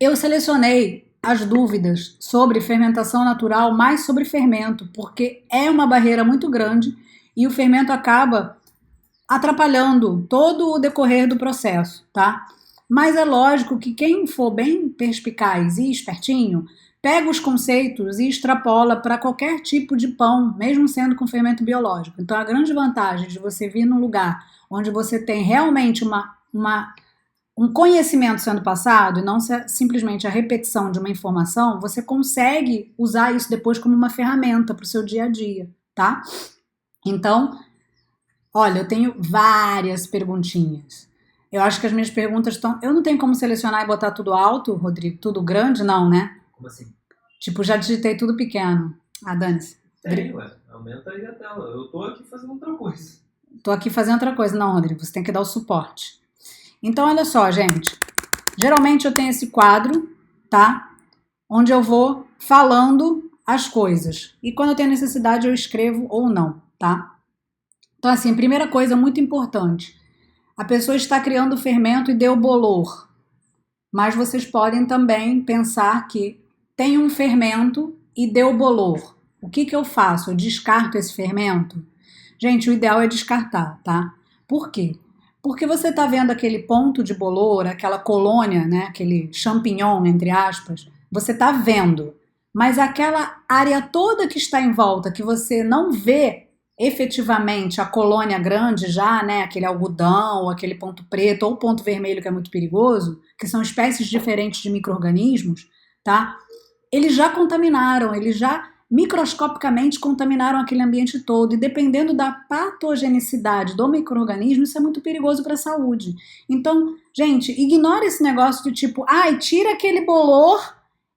Eu selecionei as dúvidas sobre fermentação natural mais sobre fermento, porque é uma barreira muito grande e o fermento acaba atrapalhando todo o decorrer do processo, tá? Mas é lógico que quem for bem perspicaz e espertinho, pega os conceitos e extrapola para qualquer tipo de pão, mesmo sendo com fermento biológico. Então a grande vantagem de você vir num lugar onde você tem realmente um conhecimento sendo passado e não simplesmente a repetição de uma informação, você consegue usar isso depois como uma ferramenta para o seu dia a dia, tá? Então, olha, eu tenho várias perguntinhas. Eu acho que as minhas perguntas estão. Eu não tenho como selecionar e botar tudo alto, Rodrigo, tudo grande, não, né? Como assim? Tipo, já digitei tudo pequeno. Ah, dane-se. Tem, ué. Aumenta aí a tela. Eu tô aqui fazendo outra coisa. Tô aqui fazendo outra coisa. Não, Rodrigo, você tem que dar o suporte. Então, olha só, gente. Geralmente eu tenho esse quadro, tá? Onde eu vou falando as coisas. E quando eu tenho necessidade, eu escrevo ou não, tá? Então, assim, primeira coisa muito importante. A pessoa está criando o fermento e deu bolor. Mas vocês podem também pensar que tem um fermento e deu bolor. O que eu faço? Eu descarto esse fermento? Gente, o ideal é descartar, tá? Por quê? Porque você está vendo aquele ponto de bolor, aquela colônia, né, aquele champignon, entre aspas, você está vendo. Mas aquela área toda que está em volta, que você não vê efetivamente a colônia grande já, né, aquele algodão, ou aquele ponto preto, ou ponto vermelho que é muito perigoso, que são espécies diferentes de micro-organismos, tá? Eles já contaminaram, eles já microscopicamente contaminaram aquele ambiente todo, e dependendo da patogenicidade do micro-organismo, isso é muito perigoso para a saúde. Então, gente, ignora esse negócio do tipo, ai, tira aquele bolor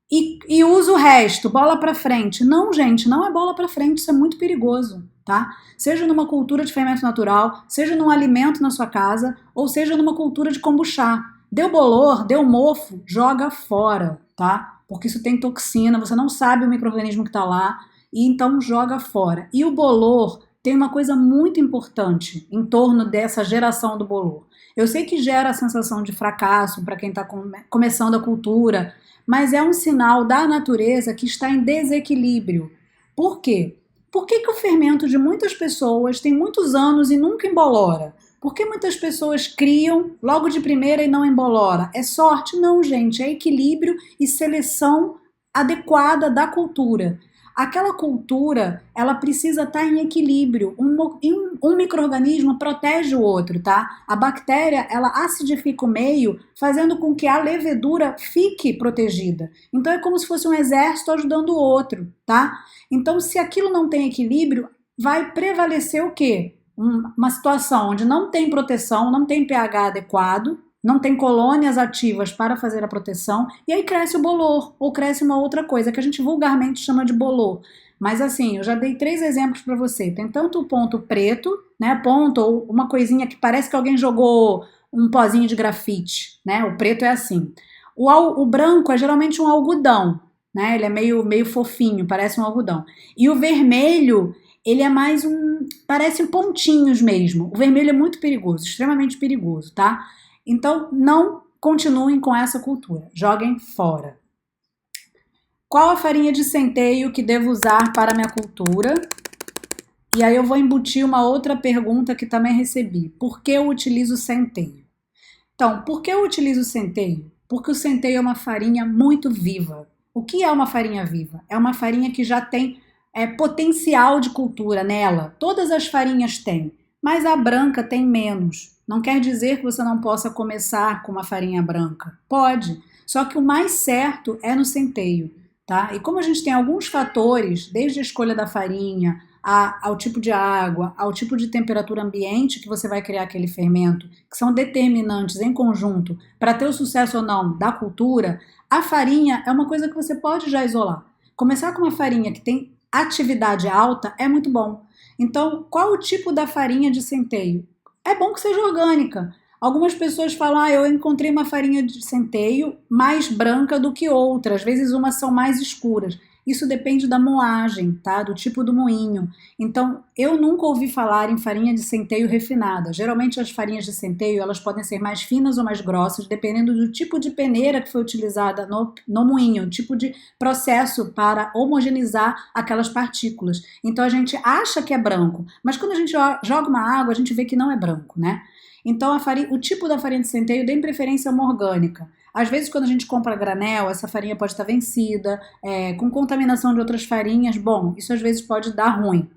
e usa o resto, bola para frente. Não, gente, não é bola para frente, isso é muito perigoso, tá? Seja numa cultura de fermento natural, seja num alimento na sua casa, ou seja numa cultura de kombuchá. Deu bolor, deu mofo, joga fora, tá? Porque isso tem toxina, você não sabe o micro-organismo que está lá, e então joga fora. E o bolor tem uma coisa muito importante em torno dessa geração do bolor. Eu sei que gera a sensação de fracasso para quem está começando a cultura, mas é um sinal da natureza que está em desequilíbrio. Por quê? Por que o fermento de muitas pessoas tem muitos anos e nunca embolora? Por que muitas pessoas criam logo de primeira e não embolora? É sorte? Não, gente. É equilíbrio e seleção adequada da cultura. Aquela cultura, ela precisa estar em equilíbrio. Um micro-organismo protege o outro, tá? A bactéria, ela acidifica o meio, fazendo com que a levedura fique protegida. Então é como se fosse um exército ajudando o outro, tá? Então, se aquilo não tem equilíbrio, vai prevalecer o quê? Uma situação onde não tem proteção, não tem pH adequado, não tem colônias ativas para fazer a proteção, e aí cresce o bolor, ou cresce uma outra coisa, que a gente vulgarmente chama de bolor. Mas assim, eu já dei 3 exemplos para você. Tem tanto o ponto preto, né, ponto, ou uma coisinha que parece que alguém jogou um pozinho de grafite, né, o preto é assim. O branco é geralmente um algodão, né, ele é meio fofinho, parece um algodão. E o vermelho, ele é mais parece pontinhos mesmo. O vermelho é muito perigoso, extremamente perigoso, tá? Então, não continuem com essa cultura. Joguem fora. Qual a farinha de centeio que devo usar para a minha cultura? E aí eu vou embutir uma outra pergunta que também recebi. Por que eu utilizo centeio? Então, por que eu utilizo centeio? Porque o centeio é uma farinha muito viva. O que é uma farinha viva? É uma farinha que já tem potencial de cultura nela. Todas as farinhas têm, mas a branca tem menos. Não quer dizer que você não possa começar com uma farinha branca. Pode, só que o mais certo é no centeio, tá? E como a gente tem alguns fatores, desde a escolha da farinha, ao tipo de água, ao tipo de temperatura ambiente que você vai criar aquele fermento, que são determinantes em conjunto para ter o sucesso ou não da cultura, a farinha é uma coisa que você pode já isolar. Começar com uma farinha que tem atividade alta é muito bom. Então, qual o tipo da farinha de centeio? É bom que seja orgânica. Algumas pessoas falam, eu encontrei uma farinha de centeio mais branca do que outra, às vezes umas são mais escuras. Isso depende da moagem, tá? Do tipo do moinho. Então, eu nunca ouvi falar em farinha de centeio refinada. Geralmente as farinhas de centeio, elas podem ser mais finas ou mais grossas, dependendo do tipo de peneira que foi utilizada no moinho, o tipo de processo para homogeneizar aquelas partículas. Então, a gente acha que é branco, mas quando a gente joga uma água, a gente vê que não é branco, né? Então, o tipo da farinha de centeio tem preferência uma orgânica. Às vezes, quando a gente compra granel, essa farinha pode estar vencida, com contaminação de outras farinhas. Bom, isso às vezes pode dar ruim.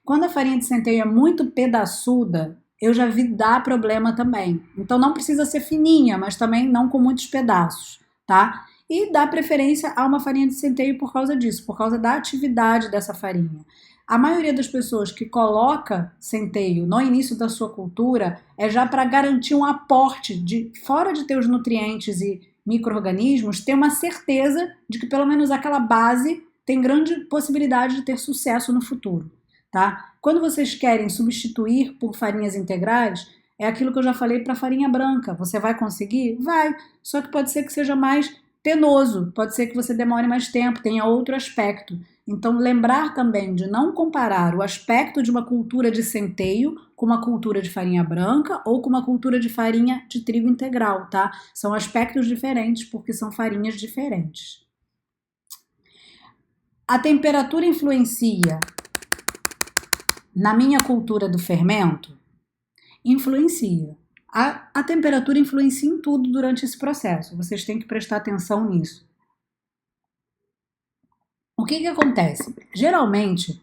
Quando a farinha de centeio é muito pedaçuda, eu já vi dar problema também. Então, não precisa ser fininha, mas também não com muitos pedaços, tá? E dá preferência a uma farinha de centeio por causa disso, por causa da atividade dessa farinha. A maioria das pessoas que coloca centeio no início da sua cultura é já para garantir um aporte de, fora de ter os nutrientes e micro-organismos, ter uma certeza de que pelo menos aquela base tem grande possibilidade de ter sucesso no futuro, tá? Quando vocês querem substituir por farinhas integrais, é aquilo que eu já falei para farinha branca. Você vai conseguir? Vai. Só que pode ser que seja mais penoso, pode ser que você demore mais tempo, tenha outro aspecto. Então, lembrar também de não comparar o aspecto de uma cultura de centeio com uma cultura de farinha branca ou com uma cultura de farinha de trigo integral, tá? São aspectos diferentes porque são farinhas diferentes. A temperatura influencia na minha cultura do fermento? Influencia. A temperatura influencia em tudo durante esse processo. Vocês têm que prestar atenção nisso. O que acontece? Geralmente,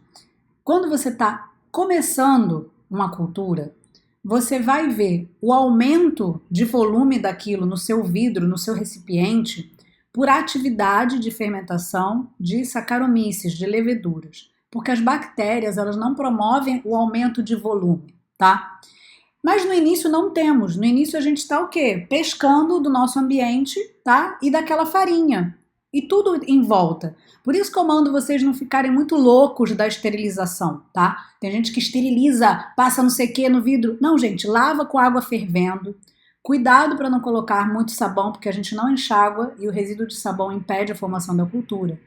quando você está começando uma cultura, você vai ver o aumento de volume daquilo no seu vidro, no seu recipiente, por atividade de fermentação de Saccharomyces, de leveduras. Porque as bactérias, elas não promovem o aumento de volume, tá? Mas no início não temos. No início a gente está o quê? Pescando do nosso ambiente, tá? E daquela farinha. E tudo em volta. Por isso que eu mando vocês não ficarem muito loucos da esterilização, tá? Tem gente que esteriliza, passa não sei o que no vidro. Não, gente, lava com água fervendo. Cuidado para não colocar muito sabão, porque a gente não enxágua e o resíduo de sabão impede a formação da cultura.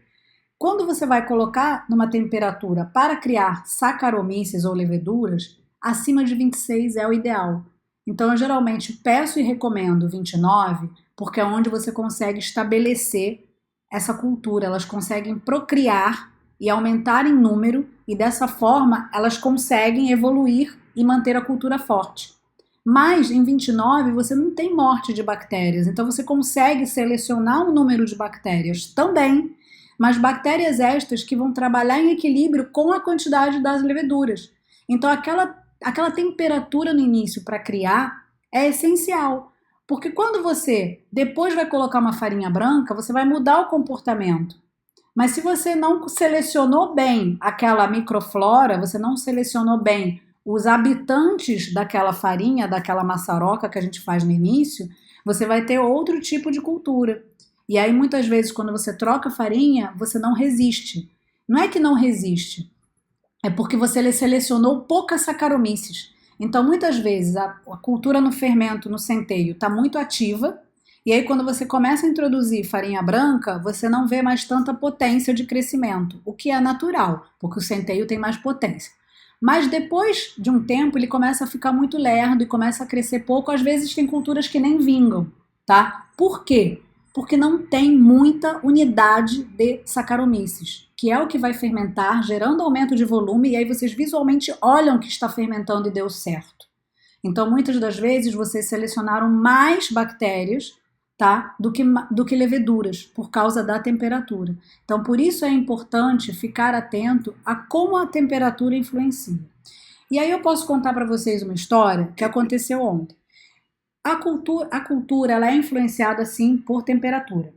Quando você vai colocar numa temperatura para criar Saccharomyces ou leveduras, acima de 26 é o ideal. Então, eu geralmente peço e recomendo 29, porque é onde você consegue estabelecer essa cultura. Elas conseguem procriar e aumentar em número, e dessa forma elas conseguem evoluir e manter a cultura forte. Mas em 29 você não tem morte de bactérias, então você consegue selecionar um número de bactérias também, mas bactérias estas que vão trabalhar em equilíbrio com a quantidade das leveduras. Então aquela temperatura no início para criar é essencial, porque quando você depois vai colocar uma farinha branca, você vai mudar o comportamento. Mas se você não selecionou bem aquela microflora, você não selecionou bem os habitantes daquela farinha, daquela maçaroca que a gente faz no início, você vai ter outro tipo de cultura. E aí muitas vezes quando você troca farinha, você não resiste. Não é que não resiste, é porque você selecionou poucas Saccharomyces. Então, muitas vezes, a cultura no fermento, no centeio, está muito ativa, e aí quando você começa a introduzir farinha branca, você não vê mais tanta potência de crescimento, o que é natural, porque o centeio tem mais potência. Mas depois de um tempo, ele começa a ficar muito lerdo e começa a crescer pouco. Às vezes tem culturas que nem vingam, tá? Por quê? Porque não tem muita unidade de Saccharomyces, que é o que vai fermentar, gerando aumento de volume, e aí vocês visualmente olham que está fermentando e deu certo. Então, muitas das vezes, vocês selecionaram mais bactérias, tá, do que leveduras, por causa da temperatura. Então, por isso é importante ficar atento a como a temperatura influencia. E aí eu posso contar para vocês uma história que aconteceu ontem. A cultura ela é influenciada, sim, por temperatura.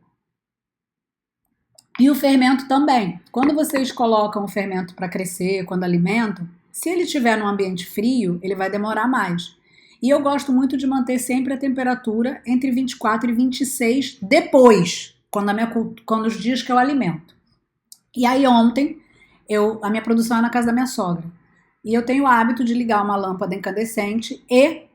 E o fermento também. Quando vocês colocam o fermento para crescer, quando alimentam, se ele estiver num ambiente frio, ele vai demorar mais. E eu gosto muito de manter sempre a temperatura entre 24 e 26 depois, quando os dias que eu alimento. E aí ontem, a minha produção é na casa da minha sogra. E eu tenho o hábito de ligar uma lâmpada incandescente e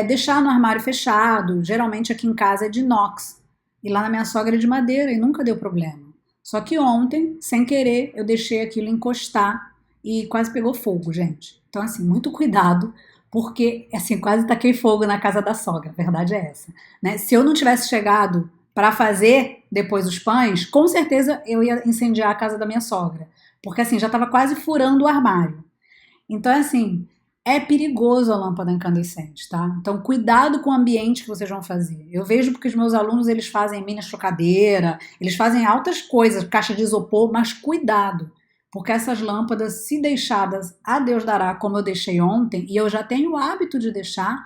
deixar no armário fechado. Geralmente aqui em casa é de inox. E lá na minha sogra é de madeira e nunca deu problema. Só que ontem, sem querer, eu deixei aquilo encostar e quase pegou fogo, gente. Então, assim, muito cuidado, porque, assim, quase taquei fogo na casa da sogra, a verdade é essa, né? Se eu não tivesse chegado para fazer depois os pães, com certeza eu ia incendiar a casa da minha sogra, porque, assim, já estava quase furando o armário. Então, assim, é perigoso a lâmpada incandescente, tá? Então, cuidado com o ambiente que vocês vão fazer. Eu vejo porque os meus alunos, eles fazem mini chocadeira, eles fazem altas coisas, caixa de isopor, mas cuidado, porque essas lâmpadas, se deixadas a Deus dará, como eu deixei ontem, e eu já tenho o hábito de deixar,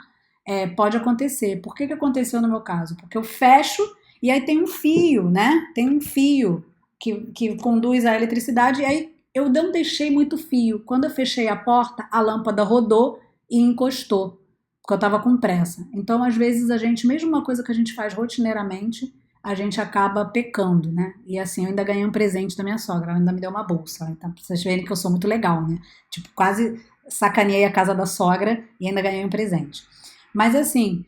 pode acontecer. Por que aconteceu no meu caso? Porque eu fecho e aí tem um fio, né? Tem um fio que conduz a eletricidade e aí eu não deixei muito fio. Quando eu fechei a porta, a lâmpada rodou e encostou, porque eu estava com pressa. Então, às vezes, a gente, mesmo uma coisa que a gente faz rotineiramente, a gente acaba pecando, né? E assim, eu ainda ganhei um presente da minha sogra, ela ainda me deu uma bolsa. Então, pra vocês verem que eu sou muito legal, né? Tipo, quase sacaneei a casa da sogra e ainda ganhei um presente. Mas assim,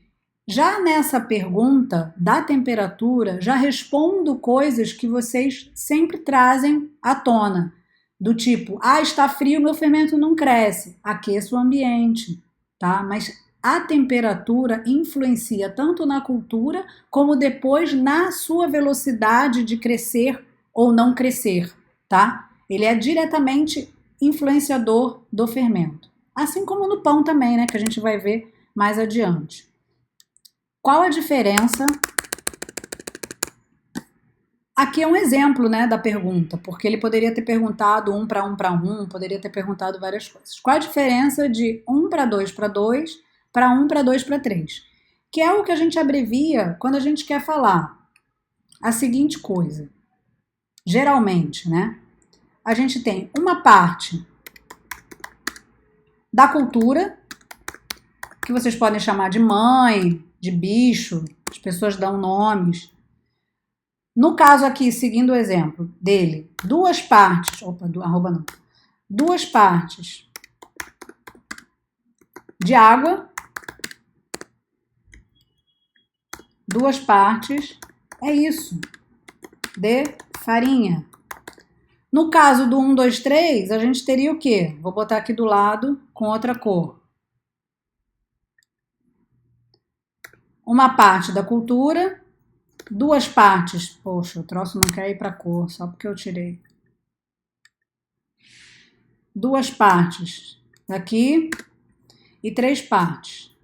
já nessa pergunta da temperatura, já respondo coisas que vocês sempre trazem à tona. Do tipo, está frio, meu fermento não cresce. Aqueça o ambiente, tá? Mas a temperatura influencia tanto na cultura como depois na sua velocidade de crescer ou não crescer, tá? Ele é diretamente influenciador do fermento. Assim como no pão também, né? Que a gente vai ver mais adiante. Qual a diferença? Aqui é um exemplo, né, da pergunta, porque ele poderia ter perguntado 1 para 1 para 1, poderia ter perguntado várias coisas. Qual a diferença de 1 para 2 para 2 para 1 para 2 para 3? Que é o que a gente abrevia quando a gente quer falar a seguinte coisa. Geralmente, né, a gente tem uma parte da cultura, que vocês podem chamar de mãe, de bicho, as pessoas dão nomes. No caso aqui, seguindo o exemplo dele, duas partes de água, duas partes, é isso, de farinha. No caso do 1, 2, 3, a gente teria o quê? Vou botar aqui do lado com outra cor. Uma parte da cultura, duas partes. Poxa, o troço não quer ir para cor, só porque eu tirei. Duas partes daqui e 3 partes.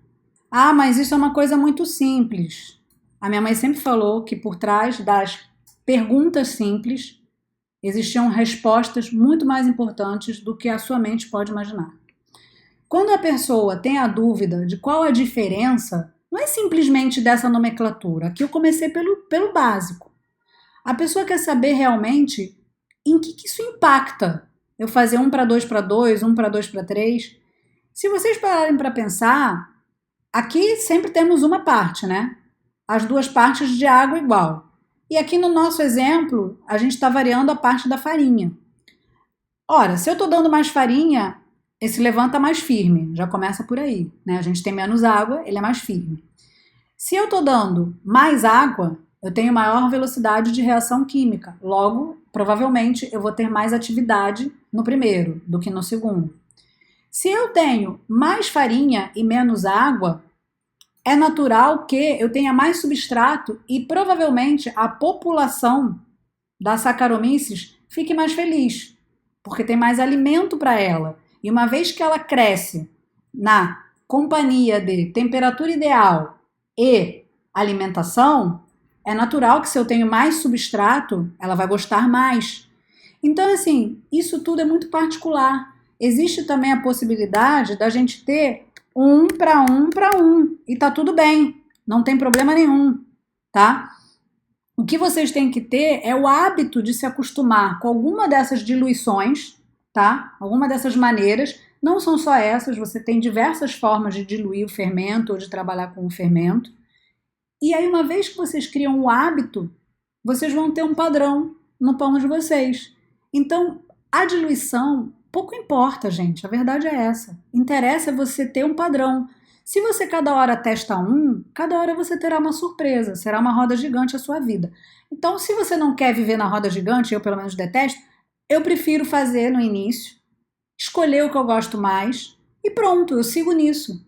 Ah, mas isso é uma coisa muito simples. A minha mãe sempre falou que por trás das perguntas simples existiam respostas muito mais importantes do que a sua mente pode imaginar. Quando a pessoa tem a dúvida de qual a diferença, não é simplesmente dessa nomenclatura. Aqui eu comecei pelo básico. A pessoa quer saber realmente em que isso impacta. Eu fazer 1 para 2 para 2, 1 para 2 para 3. Se vocês pararem para pensar, aqui sempre temos uma parte, né? As duas partes de água igual. E aqui no nosso exemplo, a gente está variando a parte da farinha. Ora, se eu estou dando mais farinha, esse levanta mais firme, já começa por aí, né? A gente tem menos água, ele é mais firme. Se eu estou dando mais água, eu tenho maior velocidade de reação química. Logo, provavelmente, eu vou ter mais atividade no primeiro do que no segundo. Se eu tenho mais farinha e menos água, é natural que eu tenha mais substrato e provavelmente a população da Saccharomyces fique mais feliz, porque tem mais alimento para ela. E uma vez que ela cresce na companhia de temperatura ideal e alimentação, é natural que se eu tenho mais substrato, ela vai gostar mais. Então, assim, isso tudo é muito particular. Existe também a possibilidade da gente ter 1 para 1 para 1 e tá tudo bem, não tem problema nenhum, tá? O que vocês têm que ter é o hábito de se acostumar com alguma dessas diluições, tá? Alguma dessas maneiras. Não são só essas, você tem diversas formas de diluir o fermento ou de trabalhar com o fermento. E aí, uma vez que vocês criam o hábito, vocês vão ter um padrão no pão de vocês. Então, a diluição pouco importa, gente. A verdade é essa. Interessa você ter um padrão. Se você cada hora testa um, cada hora você terá uma surpresa, será uma roda gigante a sua vida. Então, se você não quer viver na roda gigante, eu pelo menos detesto, eu prefiro fazer no início, escolher o que eu gosto mais e pronto, eu sigo nisso.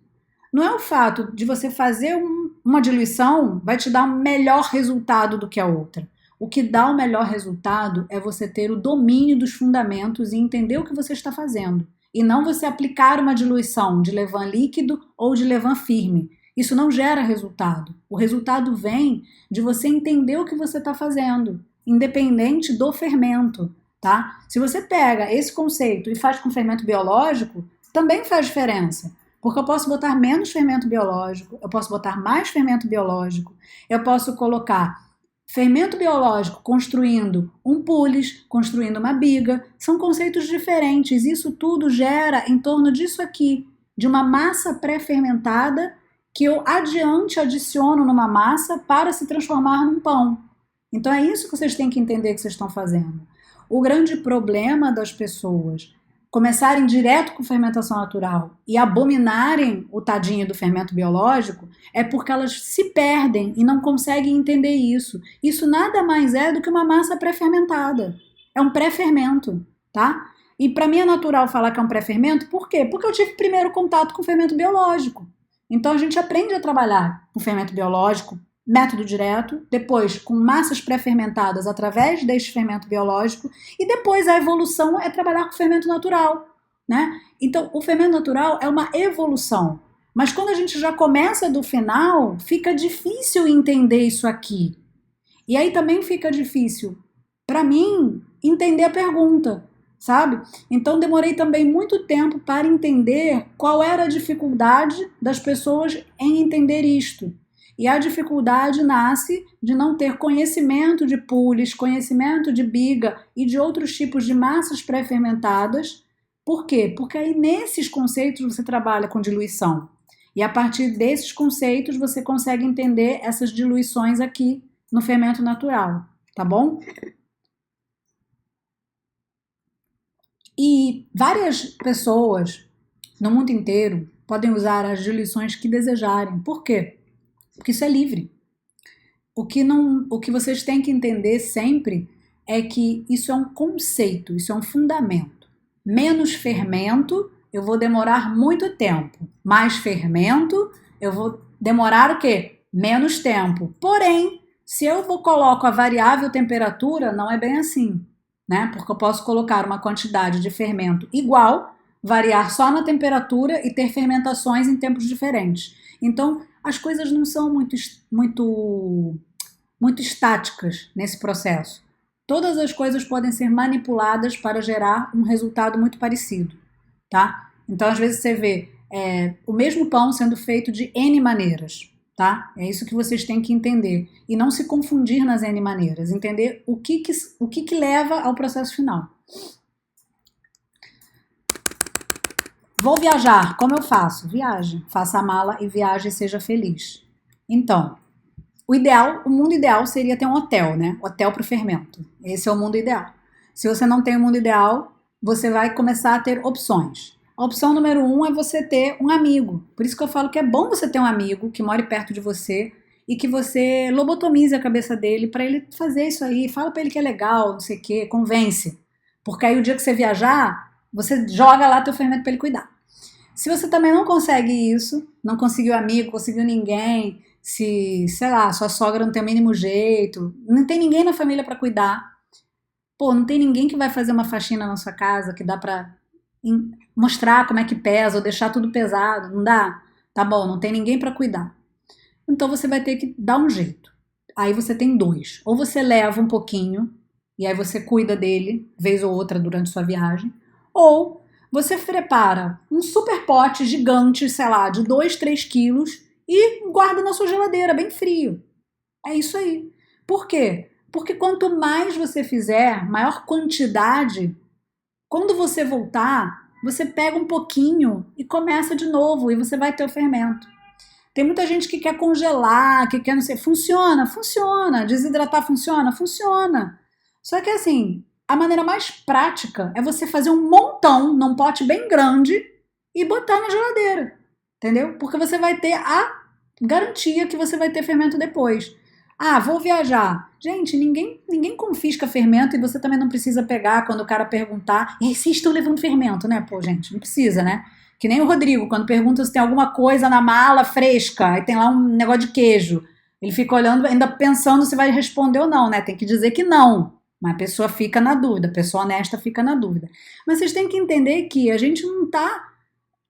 Não é o fato de você fazer uma diluição vai te dar um melhor resultado do que a outra. O que dá o melhor resultado é você ter o domínio dos fundamentos e entender o que você está fazendo. E não você aplicar uma diluição de levain líquido ou de levain firme. Isso não gera resultado. O resultado vem de você entender o que você está fazendo, independente do fermento, tá? Se você pega esse conceito e faz com fermento biológico, também faz diferença. Porque eu posso botar menos fermento biológico, eu posso botar mais fermento biológico, eu posso colocar fermento biológico construindo um pulis, construindo uma biga, são conceitos diferentes. Isso tudo gera em torno disso aqui, de uma massa pré-fermentada que eu adiciono numa massa para se transformar num pão. Então é isso que vocês têm que entender que vocês estão fazendo. O grande problema das pessoas começarem direto com fermentação natural e abominarem o tadinho do fermento biológico é porque elas se perdem e não conseguem entender isso. Isso nada mais é do que uma massa pré-fermentada. É um pré-fermento, tá? E para mim é natural falar que é um pré-fermento, por quê? Porque eu tive primeiro contato com o fermento biológico. Então a gente aprende a trabalhar com fermento biológico, método direto, depois com massas pré-fermentadas através deste fermento biológico e depois a evolução é trabalhar com fermento natural, né? Então o fermento natural é uma evolução, mas quando a gente já começa do final, fica difícil entender isso aqui. E aí também fica difícil, para mim, entender a pergunta, sabe? Então demorei também muito tempo para entender qual era a dificuldade das pessoas em entender isto. E a dificuldade nasce de não ter conhecimento de pulis, conhecimento de biga e de outros tipos de massas pré-fermentadas. Por quê? Porque aí nesses conceitos você trabalha com diluição. E a partir desses conceitos você consegue entender essas diluições aqui no fermento natural, tá bom? E várias pessoas no mundo inteiro podem usar as diluições que desejarem. Por quê? Porque isso é livre. O que vocês têm que entender sempre é que isso é um conceito, isso é um fundamento. Menos fermento, eu vou demorar muito tempo. Mais fermento, eu vou demorar o quê? Menos tempo. Porém, se eu coloco a variável temperatura, não é bem assim, né? Porque eu posso colocar uma quantidade de fermento igual, variar só na temperatura e ter fermentações em tempos diferentes. Então, as coisas não são muito estáticas nesse processo. Todas as coisas podem ser manipuladas para gerar um resultado muito parecido, tá? Então, às vezes você vê o mesmo pão sendo feito de N maneiras, tá? É isso que vocês têm que entender. E não se confundir nas N maneiras. Entender o que leva ao processo final. Vou viajar, como eu faço? Viaje, faça a mala e viaje e seja feliz. Então, o mundo ideal seria ter um hotel, né? Hotel para o fermento. Esse é o mundo ideal. Se você não tem o mundo ideal, você vai começar a ter opções. A opção número 1 é você ter um amigo. Por isso que eu falo que é bom você ter um amigo que more perto de você e que você lobotomize a cabeça dele para ele fazer isso aí. Fala para ele que é legal, não sei o quê, convence. Porque aí o dia que você viajar, você joga lá teu fermento para ele cuidar. Se você também não consegue isso, não conseguiu amigo, conseguiu ninguém, se, sei lá, sua sogra não tem o mínimo jeito, não tem ninguém na família para cuidar, pô, não tem ninguém que vai fazer uma faxina na sua casa, que dá para mostrar como é que pesa ou deixar tudo pesado, não dá? Tá bom, não tem ninguém para cuidar. Então você vai ter que dar um jeito. Aí você tem 2. Ou você leva um pouquinho, e aí você cuida dele, vez ou outra durante sua viagem, ou você prepara um super pote gigante, sei lá, de 2, 3 quilos e guarda na sua geladeira, bem frio. É isso aí. Por quê? Porque quanto mais você fizer, maior quantidade, quando você voltar, você pega um pouquinho e começa de novo e você vai ter o fermento. Tem muita gente que quer congelar, que quer não sei, funciona, desidratar funciona. Só que assim, a maneira mais prática é você fazer um montão num pote bem grande e botar na geladeira. entendeu? Porque você vai ter a garantia que você vai ter fermento depois. Ah, vou viajar. Gente, ninguém confisca fermento e você também não precisa pegar quando o cara perguntar. E aí, vocês estão levando fermento, né? Pô, gente, não precisa, né? Que nem o Rodrigo, quando pergunta se tem alguma coisa na mala fresca, aí tem lá um negócio de queijo. Ele fica olhando, ainda pensando se vai responder ou não, né? Tem que dizer que não. Mas a pessoa fica na dúvida, a pessoa honesta fica na dúvida. Mas vocês têm que entender que a gente não tá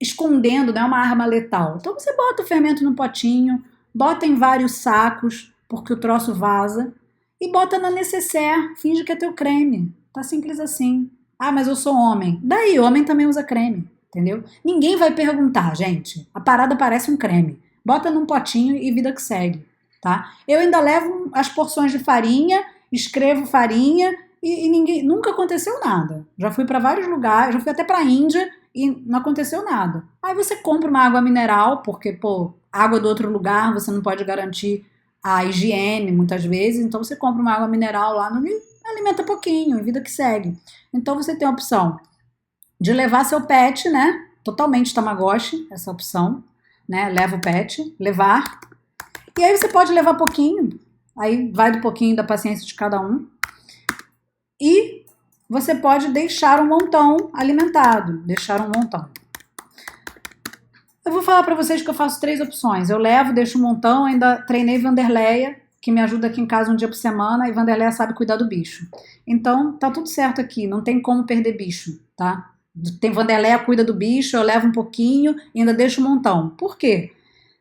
escondendo, não é uma arma letal. Então você bota o fermento no potinho, bota em vários sacos, porque o troço vaza, e bota na necessaire, finge que é teu creme. Tá simples assim. Ah, mas eu sou homem. Daí, homem também usa creme, entendeu? Ninguém vai perguntar, gente. A parada parece um creme. Bota num potinho e vida que segue, tá? Eu ainda levo as porções de farinha, escrevo farinha e ninguém, nunca aconteceu nada. Já fui para vários lugares, já fui até para a Índia e não aconteceu nada. Aí você compra uma água mineral, porque, pô, água do outro lugar você não pode garantir a higiene muitas vezes, então você compra uma água mineral lá no alimenta pouquinho, vida que segue. Então você tem a opção de levar seu pet, né? Totalmente Tamagotchi, essa opção, né? Leva o pet, levar. E aí você pode levar pouquinho, aí vai do pouquinho da paciência de cada um. E você pode deixar um montão alimentado, deixar um montão. Eu vou falar para vocês que eu faço 3 opções. Eu levo, deixo um montão, ainda treinei Vanderleia, que me ajuda aqui em casa um dia por semana, e Vanderleia sabe cuidar do bicho. Então, tá tudo certo aqui, não tem como perder bicho, tá? Tem Vanderleia cuida do bicho, eu levo um pouquinho e ainda deixo um montão. Por quê?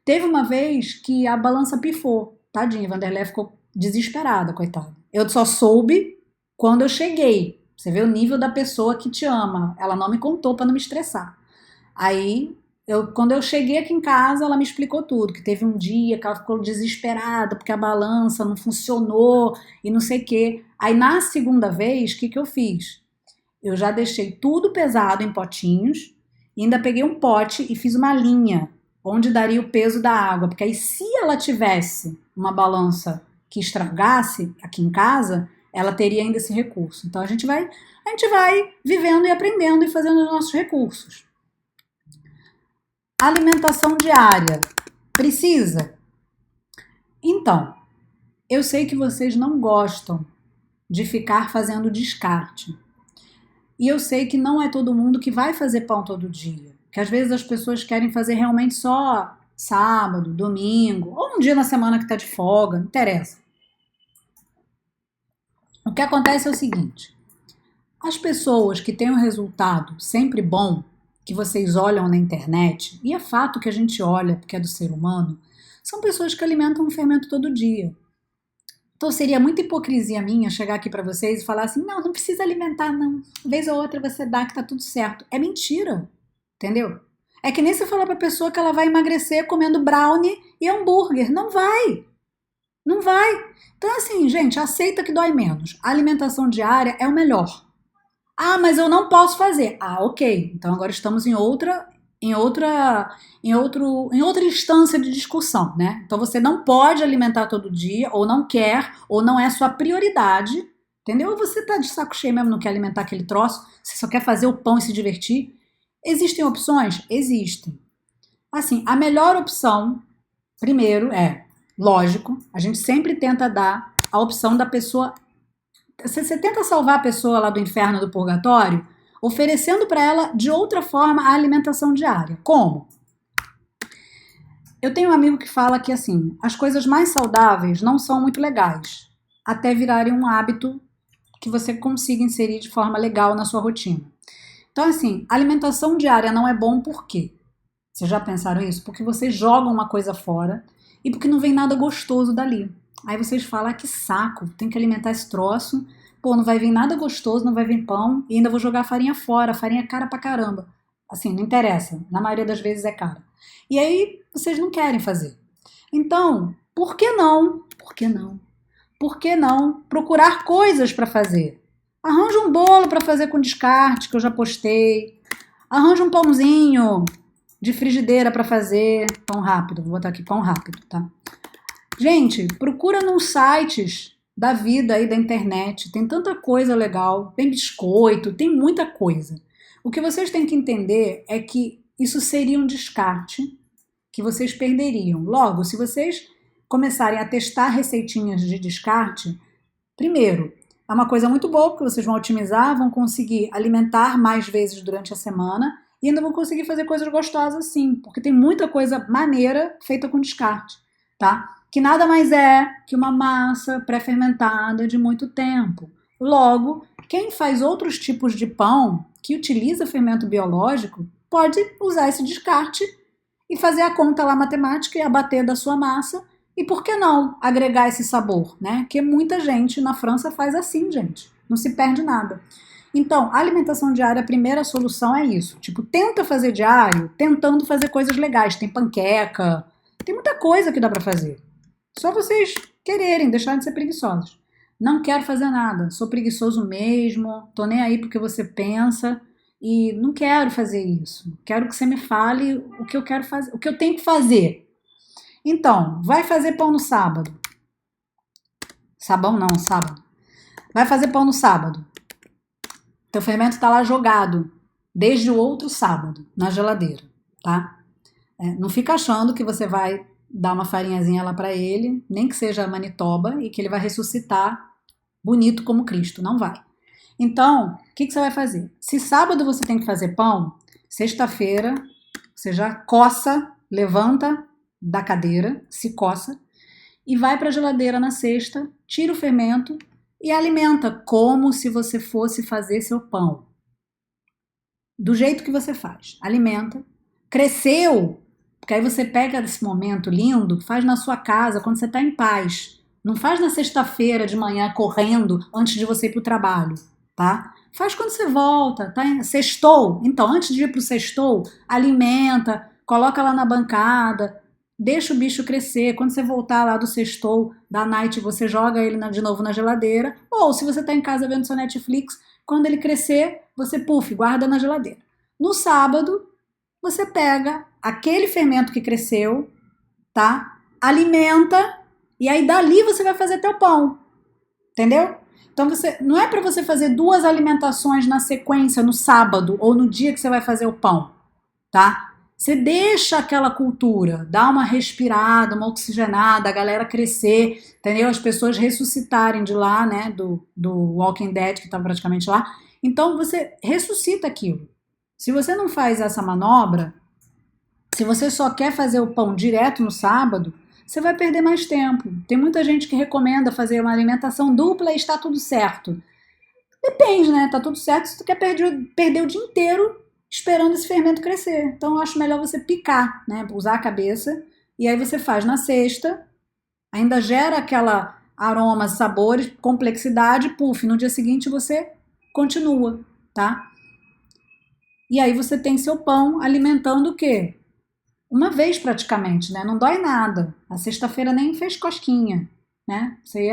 Teve uma vez que a balança pifou, tadinha, Vanderleia ficou desesperada, coitada. Eu só soube quando eu cheguei. Você vê o nível da pessoa que te ama. Ela não me contou para não me estressar. Aí, quando eu cheguei aqui em casa, ela me explicou tudo. Que teve um dia que ela ficou desesperada porque a balança não funcionou e não sei o quê. Aí, na segunda vez, o que eu fiz? Eu já deixei tudo pesado em potinhos e ainda peguei um pote e fiz uma linha onde daria o peso da água. Porque aí, se ela tivesse uma balança que estragasse aqui em casa, ela teria ainda esse recurso. Então, a gente vai vivendo e aprendendo e fazendo os nossos recursos. Alimentação diária. Precisa? Então, eu sei que vocês não gostam de ficar fazendo descarte. E eu sei que não é todo mundo que vai fazer pão todo dia. Que às vezes as pessoas querem fazer realmente só sábado, domingo, ou um dia na semana que está de folga, não interessa. O que acontece é o seguinte: as pessoas que têm um resultado sempre bom, que vocês olham na internet, e é fato que a gente olha porque é do ser humano, são pessoas que alimentam um fermento todo dia. Então seria muita hipocrisia minha chegar aqui para vocês e falar assim: não precisa alimentar não, vez ou outra você dá que tá tudo certo. É mentira, entendeu? É que nem você falar pra pessoa que ela vai emagrecer comendo brownie e hambúrguer. Não vai, não vai. Então assim, gente, aceita que dói menos. A alimentação diária é o melhor. Ah, mas eu não posso fazer. Ah, ok. Então agora estamos em outra instância de discussão, né? Então você não pode alimentar todo dia, ou não quer, ou não é sua prioridade, entendeu? Ou você tá de saco cheio mesmo, não quer alimentar aquele troço, você só quer fazer o pão e se divertir. Existem opções? Existem. Assim, a melhor opção, primeiro, lógico, a gente sempre tenta dar a opção da pessoa. Você tenta salvar a pessoa lá do inferno, do purgatório, oferecendo para ela de outra forma a alimentação diária. Como? Eu tenho um amigo que fala que assim, as coisas mais saudáveis não são muito legais, até virarem um hábito que você consiga inserir de forma legal na sua rotina. Então assim, alimentação diária não é bom por quê? Vocês já pensaram isso? Porque vocês jogam uma coisa fora e porque não vem nada gostoso dali. Aí vocês falam, que saco, tem que alimentar esse troço, pô, não vai vir nada gostoso, não vai vir pão, e ainda vou jogar a farinha fora, a farinha é cara pra caramba. Assim, não interessa, na maioria das vezes é cara. E aí, vocês não querem fazer. Então, por que não? Por que não? Por que não procurar coisas para fazer? Arranja um bolo para fazer com descarte, que eu já postei. Arranja um pãozinho de frigideira para fazer. Pão rápido, vou botar aqui pão rápido, tá? Gente, procura nos sites da vida aí da internet, tem tanta coisa legal, tem biscoito, tem muita coisa. O que vocês têm que entender é que isso seria um descarte, que vocês perderiam. Logo, se vocês começarem a testar receitinhas de descarte, primeiro, é uma coisa muito boa, porque vocês vão otimizar, vão conseguir alimentar mais vezes durante a semana e ainda vão conseguir fazer coisas gostosas sim, porque tem muita coisa maneira feita com descarte, tá? Que nada mais é que uma massa pré-fermentada de muito tempo. Logo, quem faz outros tipos de pão que utiliza fermento biológico pode usar esse descarte e fazer a conta lá matemática e abater da sua massa. E por que não agregar esse sabor, né? Que muita gente na França faz assim, gente. Não se perde nada. Então, a alimentação diária, a primeira solução é isso. Tipo, tenta fazer diário, tentando fazer coisas legais. Tem panqueca, tem muita coisa que dá pra fazer. Só vocês quererem, deixarem de ser preguiçosos. Não quero fazer nada, sou preguiçoso mesmo, tô nem aí porque você pensa e não quero fazer isso. Quero que você me fale o que eu quero fazer, o que eu tenho que fazer. Então, vai fazer pão no sábado. Sabão não, sábado. Vai fazer pão no sábado. Teu fermento tá lá jogado desde o outro sábado na geladeira, tá? Não fica achando que você vai dar uma farinhazinha lá para ele, nem que seja Manitoba, e que ele vai ressuscitar bonito como Cristo. Não vai. Então, o que você vai fazer? Se sábado você tem que fazer pão, sexta-feira você já coça, levanta da cadeira, se coça, e vai para a geladeira na sexta, tira o fermento e alimenta como se você fosse fazer seu pão. Do jeito que você faz. Alimenta. Cresceu, porque aí você pega esse momento lindo, faz na sua casa, quando você está em paz. Não faz na sexta-feira de manhã correndo antes de você ir para o trabalho, tá? Faz quando você volta, tá? Sextou. Então, antes de ir para o sextou, alimenta, coloca lá na bancada, deixa o bicho crescer. Quando você voltar lá do sextou, da night, você joga ele de novo na geladeira. Ou se você está em casa vendo seu Netflix, quando ele crescer, você guarda na geladeira. No sábado, você pega aquele fermento que cresceu, tá? Alimenta e aí dali você vai fazer teu pão. Entendeu? Então não é para você fazer 2 alimentações na sequência no sábado ou no dia que você vai fazer o pão, tá? Você deixa aquela cultura, dá uma respirada, uma oxigenada, a galera crescer, entendeu? As pessoas ressuscitarem de lá, né, do Walking Dead que estava praticamente lá. Então você ressuscita aquilo. Se você não faz essa manobra, se você só quer fazer o pão direto no sábado, você vai perder mais tempo. Tem muita gente que recomenda fazer uma alimentação dupla e está tudo certo. Depende, né? Tá tudo certo se tu quer perder o dia inteiro esperando esse fermento crescer. Então eu acho melhor você picar, né? Usar a cabeça. E aí você faz na sexta, ainda gera aquela aroma, sabores, complexidade, no dia seguinte você continua, tá? E aí você tem seu pão alimentando o quê? Uma vez praticamente, né? Não dói nada. A sexta-feira nem fez cosquinha, né? Você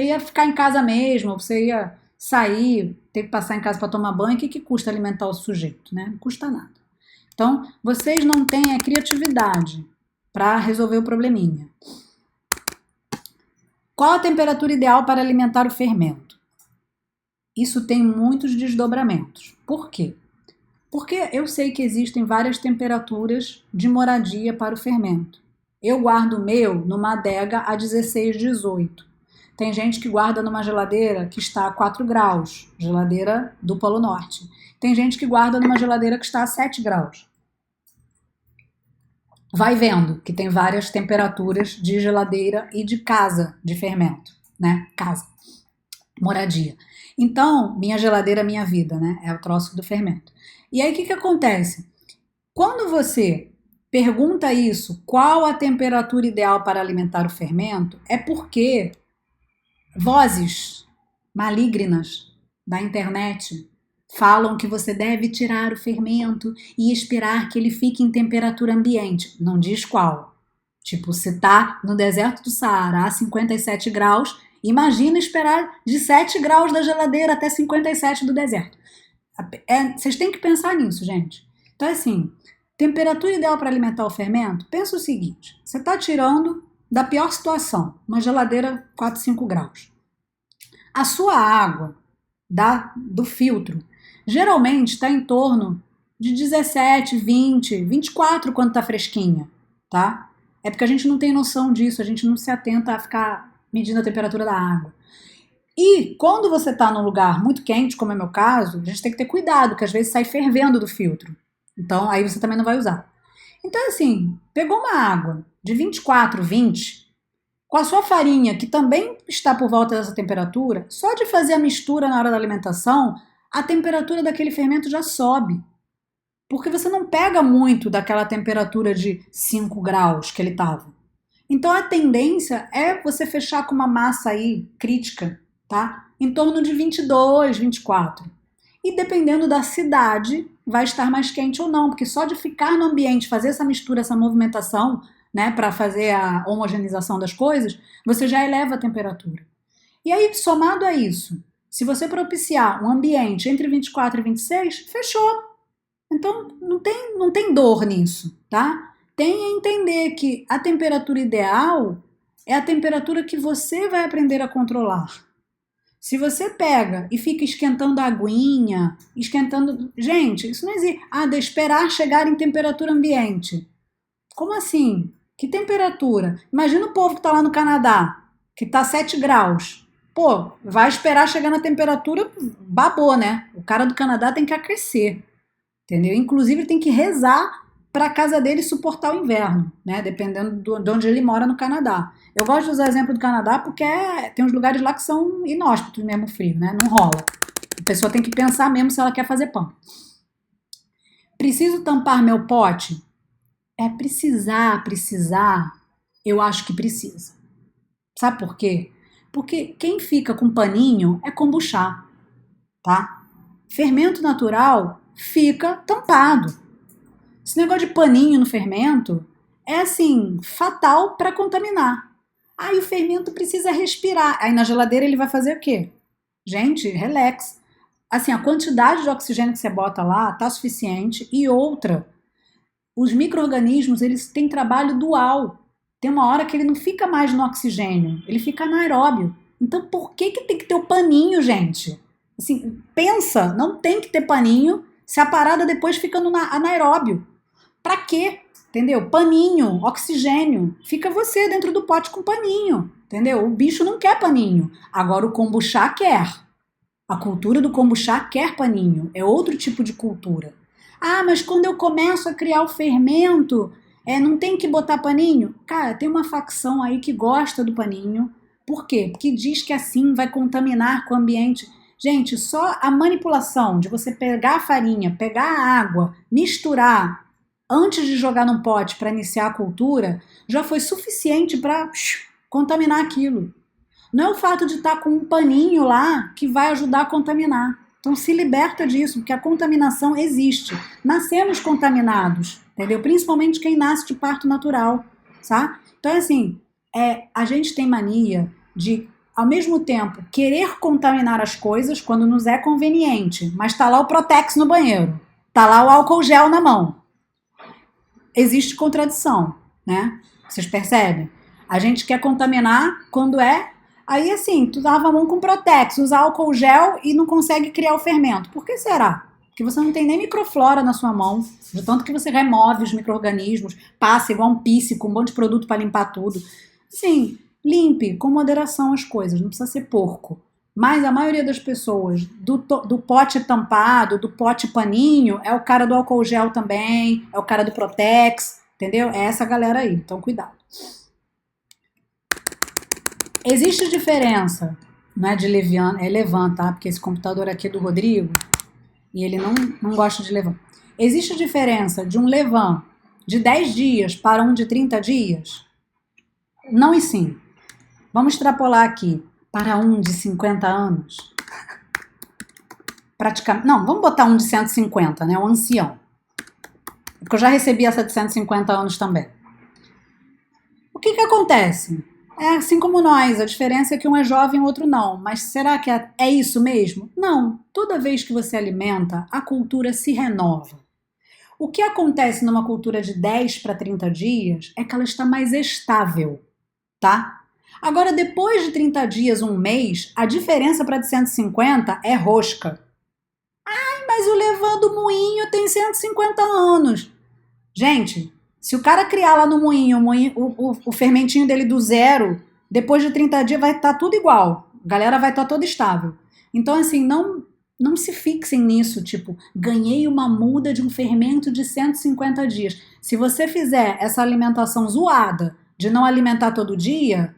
ia ficar em casa mesmo, você ia sair, ter que passar em casa para tomar banho, o que custa alimentar o sujeito, né? Não custa nada. Então, vocês não têm a criatividade para resolver o probleminha. Qual a temperatura ideal para alimentar o fermento? Isso tem muitos desdobramentos. Por quê? Porque eu sei que existem várias temperaturas de moradia para o fermento. Eu guardo o meu numa adega a 16, 18. Tem gente que guarda numa geladeira que está a 4 graus, geladeira do Polo Norte. Tem gente que guarda numa geladeira que está a 7 graus. Vai vendo que tem várias temperaturas de geladeira e de casa de fermento, né? Casa, moradia. Então, minha geladeira, minha vida, né? É o troço do fermento. E aí, o que acontece? Quando você pergunta isso, qual a temperatura ideal para alimentar o fermento, é porque vozes malignas da internet falam que você deve tirar o fermento e esperar que ele fique em temperatura ambiente. Não diz qual. Tipo, se tá no deserto do Saara a 57 graus, imagina esperar de 7 graus da geladeira até 57 do deserto. Vocês têm que pensar nisso, gente. Então, assim, temperatura ideal para alimentar o fermento, pensa o seguinte, você está tirando da pior situação, uma geladeira 4, 5 graus. A sua água do filtro geralmente está em torno de 17, 20, 24 quando está fresquinha. tá? É porque a gente não tem noção disso, a gente não se atenta a ficar medindo a temperatura da água. E quando você está num lugar muito quente, como é meu caso, a gente tem que ter cuidado, que às vezes sai fervendo do filtro. Então, aí você também não vai usar. Então, assim, pegou uma água de 24, 20, com a sua farinha, que também está por volta dessa temperatura, só de fazer a mistura na hora da alimentação, a temperatura daquele fermento já sobe. Porque você não pega muito daquela temperatura de 5 graus que ele estava. Então a tendência é você fechar com uma massa aí crítica, tá? Em torno de 22, 24. E dependendo da cidade, vai estar mais quente ou não, porque só de ficar no ambiente, fazer essa mistura, essa movimentação, né, para fazer a homogeneização das coisas, você já eleva a temperatura. E aí, somado a isso, se você propiciar um ambiente entre 24 e 26, fechou. Então, não tem dor nisso, tá? Tem a entender que a temperatura ideal é a temperatura que você vai aprender a controlar. Se você pega e fica esquentando a aguinha, esquentando... Gente, isso não existe. Ah, de esperar chegar em temperatura ambiente. Como assim? Que temperatura? Imagina o povo que está lá no Canadá, que está 7 graus. Pô, vai esperar chegar na temperatura, babou, né? O cara do Canadá tem que aquecer. Entendeu? Inclusive tem que rezar para a casa dele suportar o inverno, né? Dependendo de onde ele mora no Canadá. Eu gosto de usar o exemplo do Canadá porque tem uns lugares lá que são inóspitos mesmo frio, né? Não rola. A pessoa tem que pensar mesmo se ela quer fazer pão. Preciso tampar meu pote? Precisar, eu acho que precisa. Sabe por quê? Porque quem fica com paninho é kombucha, tá? Fermento natural fica tampado. Esse negócio de paninho no fermento é assim, fatal para contaminar. Aí o fermento precisa respirar. Aí na geladeira ele vai fazer o quê? Gente, relax. Assim, a quantidade de oxigênio que você bota lá tá suficiente. E outra, os micro-organismos, eles têm trabalho dual. Tem uma hora que ele não fica mais no oxigênio, ele fica anaeróbio. Então por que tem que ter o paninho, gente? Assim, pensa, não tem que ter paninho se a parada depois fica no anaeróbio. Pra quê? Entendeu? Paninho, oxigênio. Fica você dentro do pote com paninho. Entendeu? O bicho não quer paninho. Agora o kombucha quer. A cultura do kombucha quer paninho. É outro tipo de cultura. Ah, mas quando eu começo a criar o fermento, não tem que botar paninho? Cara, tem uma facção aí que gosta do paninho. Por quê? Porque diz que assim vai contaminar com o ambiente. Gente, só a manipulação de você pegar a farinha, pegar a água, misturar antes de jogar num pote para iniciar a cultura, já foi suficiente para contaminar aquilo. Não é o fato de estar com um paninho lá que vai ajudar a contaminar. Então se liberta disso, porque a contaminação existe. Nascemos contaminados, entendeu? Principalmente quem nasce de parto natural, tá? Então assim, a gente tem mania de, ao mesmo tempo, querer contaminar as coisas quando nos é conveniente, mas tá lá o Protex no banheiro, tá lá o álcool gel na mão. Existe contradição, né? Vocês percebem? A gente quer contaminar quando aí assim, tu lava a mão com Protex, usa álcool gel e não consegue criar o fermento. Por que será? Porque você não tem nem microflora na sua mão, de tanto que você remove os micro-organismos, passa igual um pisse com um monte de produto para limpar tudo. Sim, limpe com moderação as coisas, não precisa ser porco. Mas a maioria das pessoas do pote tampado, do pote paninho, é o cara do álcool gel também, é o cara do Protex, entendeu? É essa galera aí, então cuidado. Existe diferença, não é de Levian, é Levan, tá? Porque esse computador aqui é do Rodrigo e ele não gosta de Levan. Existe diferença de um Levan de 10 dias para um de 30 dias? Não e sim. Vamos extrapolar aqui para um de 50 anos. Praticamente, não, vamos botar um de 150, né? Um ancião. Porque eu já recebi essa de 150 anos também. O que acontece? É assim como nós, a diferença é que um é jovem e o outro não. Mas será que é isso mesmo? Não. Toda vez que você alimenta, a cultura se renova. O que acontece numa cultura de 10 para 30 dias é que ela está mais estável, tá? Agora, depois de 30 dias, um mês, a diferença para de 150 é rosca. Ai, mas o Levan do Moinho tem 150 anos. Gente, Se o cara criar lá no moinho, o fermentinho dele do zero, depois de 30 dias vai estar tudo igual. A galera vai estar toda estável. Então, assim, não se fixem nisso, tipo, ganhei uma muda de um fermento de 150 dias. Se você fizer essa alimentação zoada de não alimentar todo dia,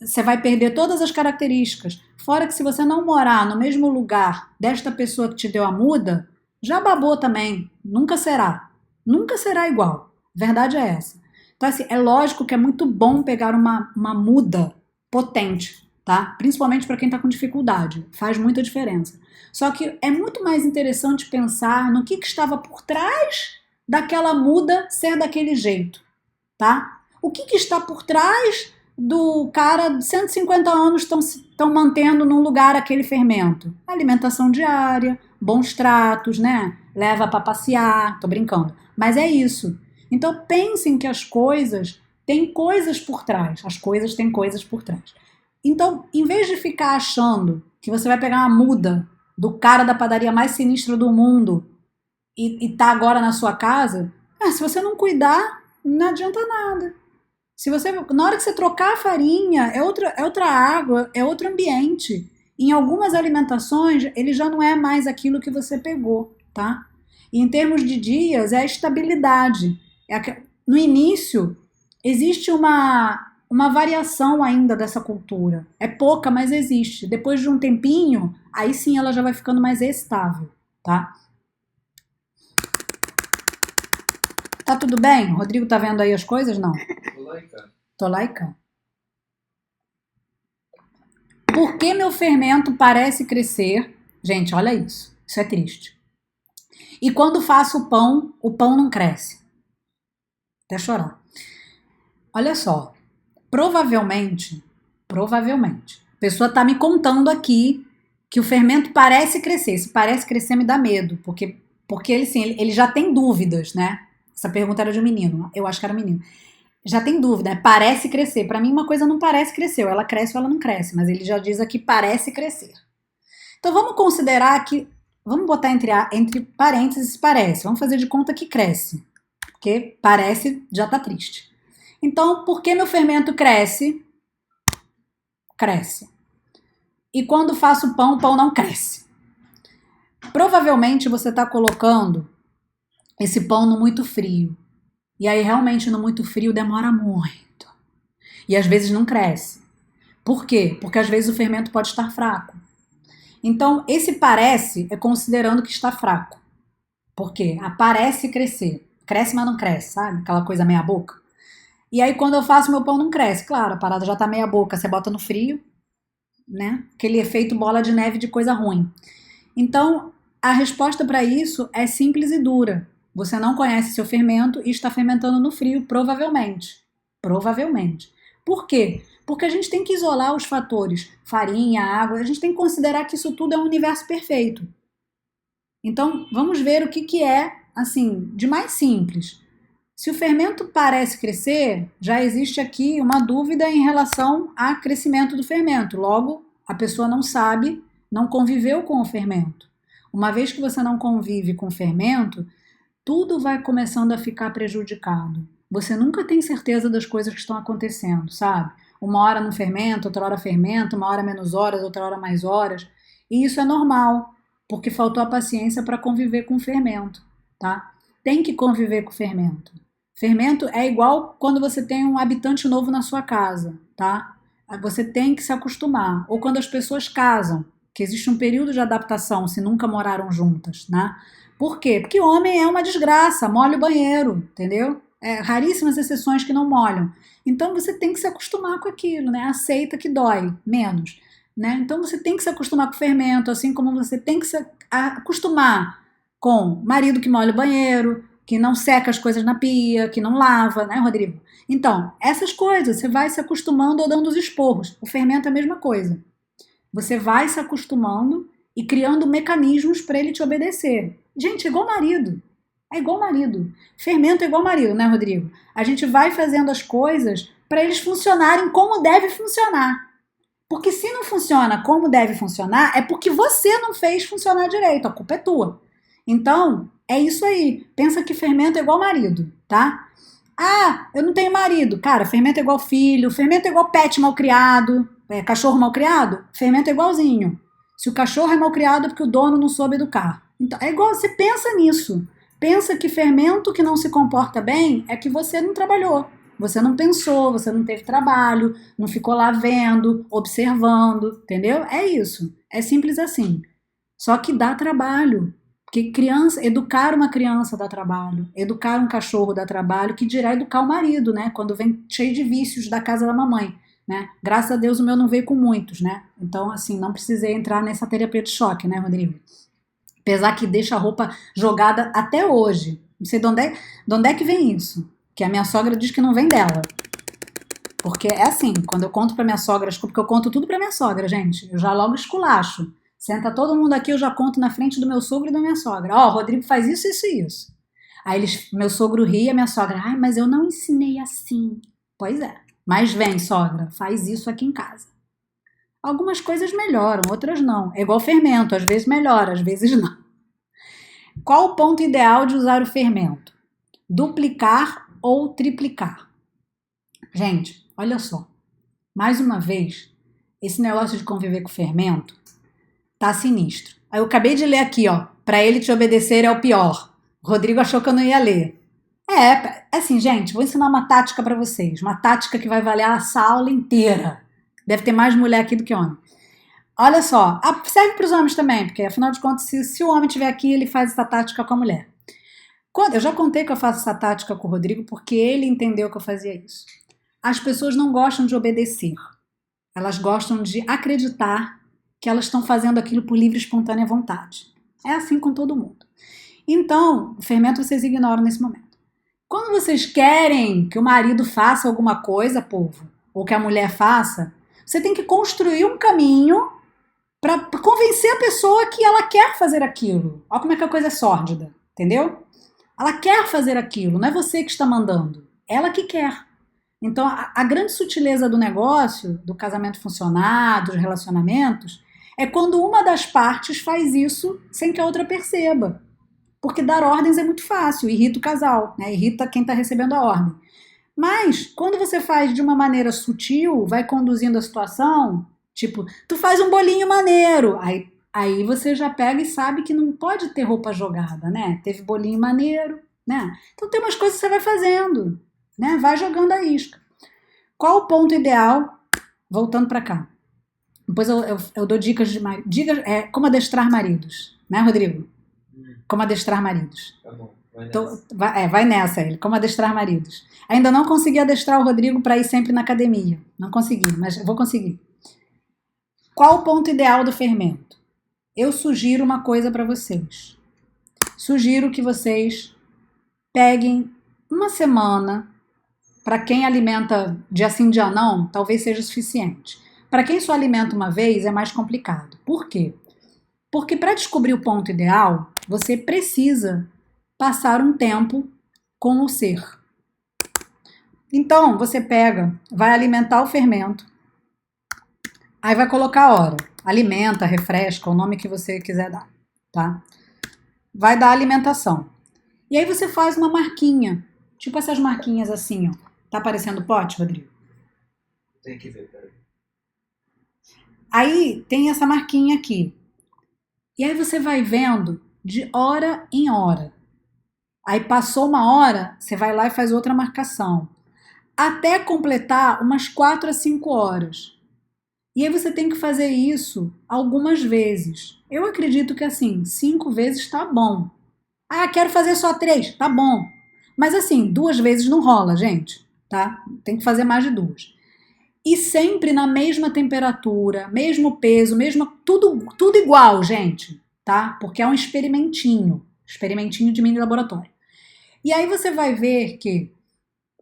você vai perder todas as características. Fora que se você não morar no mesmo lugar desta pessoa que te deu a muda, já babou também. Nunca será. Nunca será igual. Verdade é essa. Então, assim, é lógico que é muito bom pegar uma muda potente, tá? Principalmente para quem está com dificuldade. Faz muita diferença. Só que é muito mais interessante pensar no que estava por trás daquela muda ser daquele jeito, tá? O que está por trás do cara de 150 anos estão mantendo num lugar aquele fermento? Alimentação diária, bons tratos, né? Leva para passear, tô brincando. Mas é isso. Então pensem que as coisas têm coisas por trás. As coisas têm coisas por trás. Então, em vez de ficar achando que você vai pegar uma muda do cara da padaria mais sinistra do mundo e tá agora na sua casa, se você não cuidar, não adianta nada. Se você, na hora que você trocar a farinha, é outra água, é outro ambiente. Em algumas alimentações, ele já não é mais aquilo que você pegou, tá? E em termos de dias, é a estabilidade. No início, existe uma variação ainda dessa cultura. É pouca, mas existe. Depois de um tempinho, aí sim ela já vai ficando mais estável, tá? Tá tudo bem? O Rodrigo tá vendo aí as coisas? Não. Tô lá e cá. Tô lá e cá. Por que meu fermento parece crescer? Gente, olha isso. Isso é triste. E quando faço o pão não cresce. Até chorar. Olha só. Provavelmente, a pessoa tá me contando aqui que o fermento parece crescer. Se parece crescer, me dá medo. Porque ele, sim, ele já tem dúvidas, né? Essa pergunta era de um menino. Eu acho que era um menino. Já tem dúvida, né? Parece crescer. Para mim, uma coisa não parece crescer. Ou ela cresce ou ela não cresce. Mas ele já diz aqui parece crescer. Então, vamos considerar que... Vamos botar entre parênteses parece. Vamos fazer de conta que cresce. Porque parece já tá triste. Então, por que meu fermento cresce? Cresce. E quando faço pão, o pão não cresce. Provavelmente você está colocando esse pão no muito frio. E aí, realmente, no muito frio demora muito. E às vezes não cresce. Por quê? Porque às vezes o fermento pode estar fraco. Então, esse parece é considerando que está fraco. Por quê? Parece crescer. Cresce, mas não cresce, sabe? Aquela coisa meia boca. E aí, quando eu faço, meu pão não cresce. Claro, a parada já tá meia boca. Você bota no frio, né? Aquele efeito bola de neve de coisa ruim. Então, a resposta para isso é simples e dura. Você não conhece seu fermento e está fermentando no frio, provavelmente. Provavelmente. Por quê? Porque a gente tem que isolar os fatores farinha, água, a gente tem que considerar que isso tudo é um universo perfeito. Então, vamos ver o que é, assim, de mais simples. Se o fermento parece crescer, já existe aqui uma dúvida em relação ao crescimento do fermento. Logo, a pessoa não sabe, não conviveu com o fermento. Uma vez que você não convive com o fermento, tudo vai começando a ficar prejudicado. Você nunca tem certeza das coisas que estão acontecendo, sabe? Uma hora não fermenta, outra hora fermenta, uma hora menos horas, outra hora mais horas. E isso é normal, porque faltou a paciência para conviver com o fermento, tá? Tem que conviver com o fermento. Fermento é igual quando você tem um habitante novo na sua casa, tá? Você tem que se acostumar. Ou quando as pessoas casam, que existe um período de adaptação se nunca moraram juntas, né? Por quê? Porque homem é uma desgraça, molha o banheiro, entendeu? É raríssimas exceções que não molham. Então você tem que se acostumar com aquilo, né? Aceita que dói menos, né? Então você tem que se acostumar com o fermento, assim como você tem que se acostumar com marido que molha o banheiro, que não seca as coisas na pia, que não lava, né, Rodrigo? Então, essas coisas, você vai se acostumando ou dando os esporros. O fermento é a mesma coisa. Você vai se acostumando e criando mecanismos para ele te obedecer. Gente, é igual marido. É igual marido. Fermento é igual marido, né, Rodrigo? A gente vai fazendo as coisas para eles funcionarem como deve funcionar. Porque se não funciona como deve funcionar, é porque você não fez funcionar direito. A culpa é tua. Então, é isso aí. Pensa que fermento é igual marido, tá? Ah, eu não tenho marido. Cara, fermento é igual filho, fermento é igual pet mal criado, cachorro mal criado, fermento é igualzinho. Se o cachorro é mal criado é porque o dono não soube educar. Então, é igual, você pensa nisso. Pensa que fermento que não se comporta bem é que você não trabalhou. Você não pensou, você não teve trabalho, não ficou lá vendo, observando, entendeu? É isso. É simples assim. Só que dá trabalho. Porque criança, educar uma criança dá trabalho, educar um cachorro dá trabalho, que dirá educar o marido, né? Quando vem cheio de vícios da casa da mamãe, né? Graças a Deus o meu não veio com muitos, né? Então, assim, não precisei entrar nessa terapia de choque, né, Rodrigo? Apesar que deixa a roupa jogada até hoje. Não sei de onde é que vem isso. Que a minha sogra diz que não vem dela. Porque é assim, quando eu conto pra minha sogra, porque eu conto tudo pra minha sogra, gente. Eu já logo esculacho. Senta todo mundo aqui, eu já conto na frente do meu sogro e da minha sogra. Ó, o Rodrigo faz isso, isso e isso. Aí meu sogro ri e a minha sogra, ai, mas eu não ensinei assim. Pois é. Mas vem, sogra, faz isso aqui em casa. Algumas coisas melhoram, outras não. É igual fermento, às vezes melhora, às vezes não. Qual o ponto ideal de usar o fermento? Duplicar ou triplicar? Gente, olha só. Mais uma vez, esse negócio de conviver com fermento tá sinistro. Aí eu acabei de ler aqui, ó. Pra ele te obedecer é o pior. O Rodrigo achou que eu não ia ler. Assim, gente, vou ensinar uma tática pra vocês. Uma tática que vai valer essa aula inteira. Deve ter mais mulher aqui do que homem. Olha só, serve para os homens também, porque afinal de contas, se o homem estiver aqui, ele faz essa tática com a mulher. Eu já contei que eu faço essa tática com o Rodrigo porque ele entendeu que eu fazia isso. As pessoas não gostam de obedecer. Elas gostam de acreditar que elas estão fazendo aquilo por livre e espontânea vontade. É assim com todo mundo. Então, o fermento vocês ignoram nesse momento. Quando vocês querem que o marido faça alguma coisa, povo, ou que a mulher faça, você tem que construir um caminho para convencer a pessoa que ela quer fazer aquilo. Olha como é que a coisa é sórdida, entendeu? Ela quer fazer aquilo, não é você que está mandando, ela que quer. Então, a grande sutileza do negócio, do casamento funcionar, dos relacionamentos, é quando uma das partes faz isso sem que a outra perceba. Porque dar ordens é muito fácil, irrita o casal, né? Irrita quem está recebendo a ordem. Mas, quando você faz de uma maneira sutil, vai conduzindo a situação, tipo, tu faz um bolinho maneiro, aí você já pega e sabe que não pode ter roupa jogada, né? Teve bolinho maneiro, né? Então tem umas coisas que você vai fazendo, né? Vai jogando a isca. Qual o ponto ideal? Voltando para cá. Depois eu dou dicas de marido. Como adestrar maridos, né, Rodrigo? Como adestrar maridos. Tá bom, vai nessa ele. Como adestrar maridos. Ainda não consegui adestrar o Rodrigo para ir sempre na academia. Não consegui, mas vou conseguir. Qual o ponto ideal do fermento? Eu sugiro uma coisa para vocês. Sugiro que vocês peguem uma semana. Para quem alimenta dia sim, dia não, talvez seja suficiente. Para quem só alimenta uma vez, é mais complicado. Por quê? Porque para descobrir o ponto ideal, você precisa passar um tempo com o ser. Então, você pega, vai alimentar o fermento, aí vai colocar a hora. Alimenta, refresca, o nome que você quiser dar, tá? Vai dar alimentação. E aí você faz uma marquinha, tipo essas marquinhas assim, ó. Tá aparecendo pote, Rodrigo? Tem que ver, peraí. Aí tem essa marquinha aqui. E aí você vai vendo de hora em hora. Aí passou uma hora, você vai lá e faz outra marcação. Até completar umas 4 a 5 horas. E aí você tem que fazer isso algumas vezes. Eu acredito que assim, 5 vezes tá bom. Ah, quero fazer só 3, tá bom. Mas assim, 2 vezes não rola, gente, tá? Tem que fazer mais de 2. E sempre na mesma temperatura, mesmo peso, tudo igual, gente, tá? Porque é um experimentinho de mini laboratório. E aí você vai ver que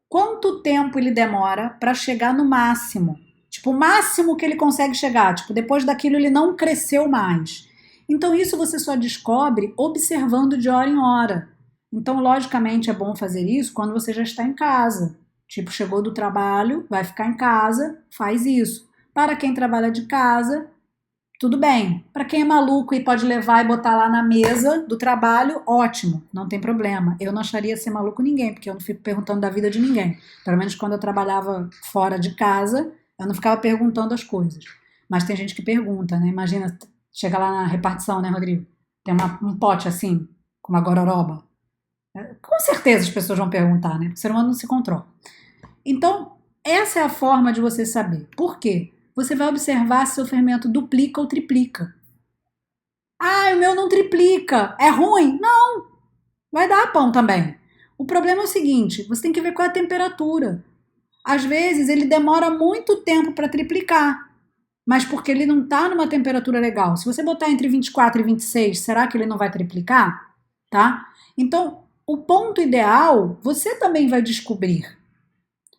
quanto tempo ele demora para chegar no máximo. Tipo, o máximo que ele consegue chegar. Tipo, depois daquilo ele não cresceu mais. Então isso você só descobre observando de hora em hora. Então, logicamente, é bom fazer isso quando você já está em casa. Tipo, chegou do trabalho, vai ficar em casa, faz isso. Para quem trabalha de casa, Tudo bem. Para quem é maluco e pode levar e botar lá na mesa do trabalho, ótimo, não tem problema. Eu não acharia ser maluco ninguém, porque eu não fico perguntando da vida de ninguém. Pelo menos quando eu trabalhava fora de casa, eu não ficava perguntando as coisas. Mas tem gente que pergunta, né? Imagina, chega lá na repartição, né, Rodrigo? Tem um pote assim, com uma gororoba. Com certeza as pessoas vão perguntar, né? O ser humano não se controla. Então, essa é a forma de você saber. Por quê? Você vai observar se seu fermento duplica ou triplica. Ah, o meu não triplica. É ruim? Não. Vai dar pão também. O problema é o seguinte, você tem que ver qual é a temperatura. Às vezes ele demora muito tempo para triplicar, mas porque ele não está numa temperatura legal. Se você botar entre 24 e 26, será que ele não vai triplicar? Tá? Então, o ponto ideal, você também vai descobrir.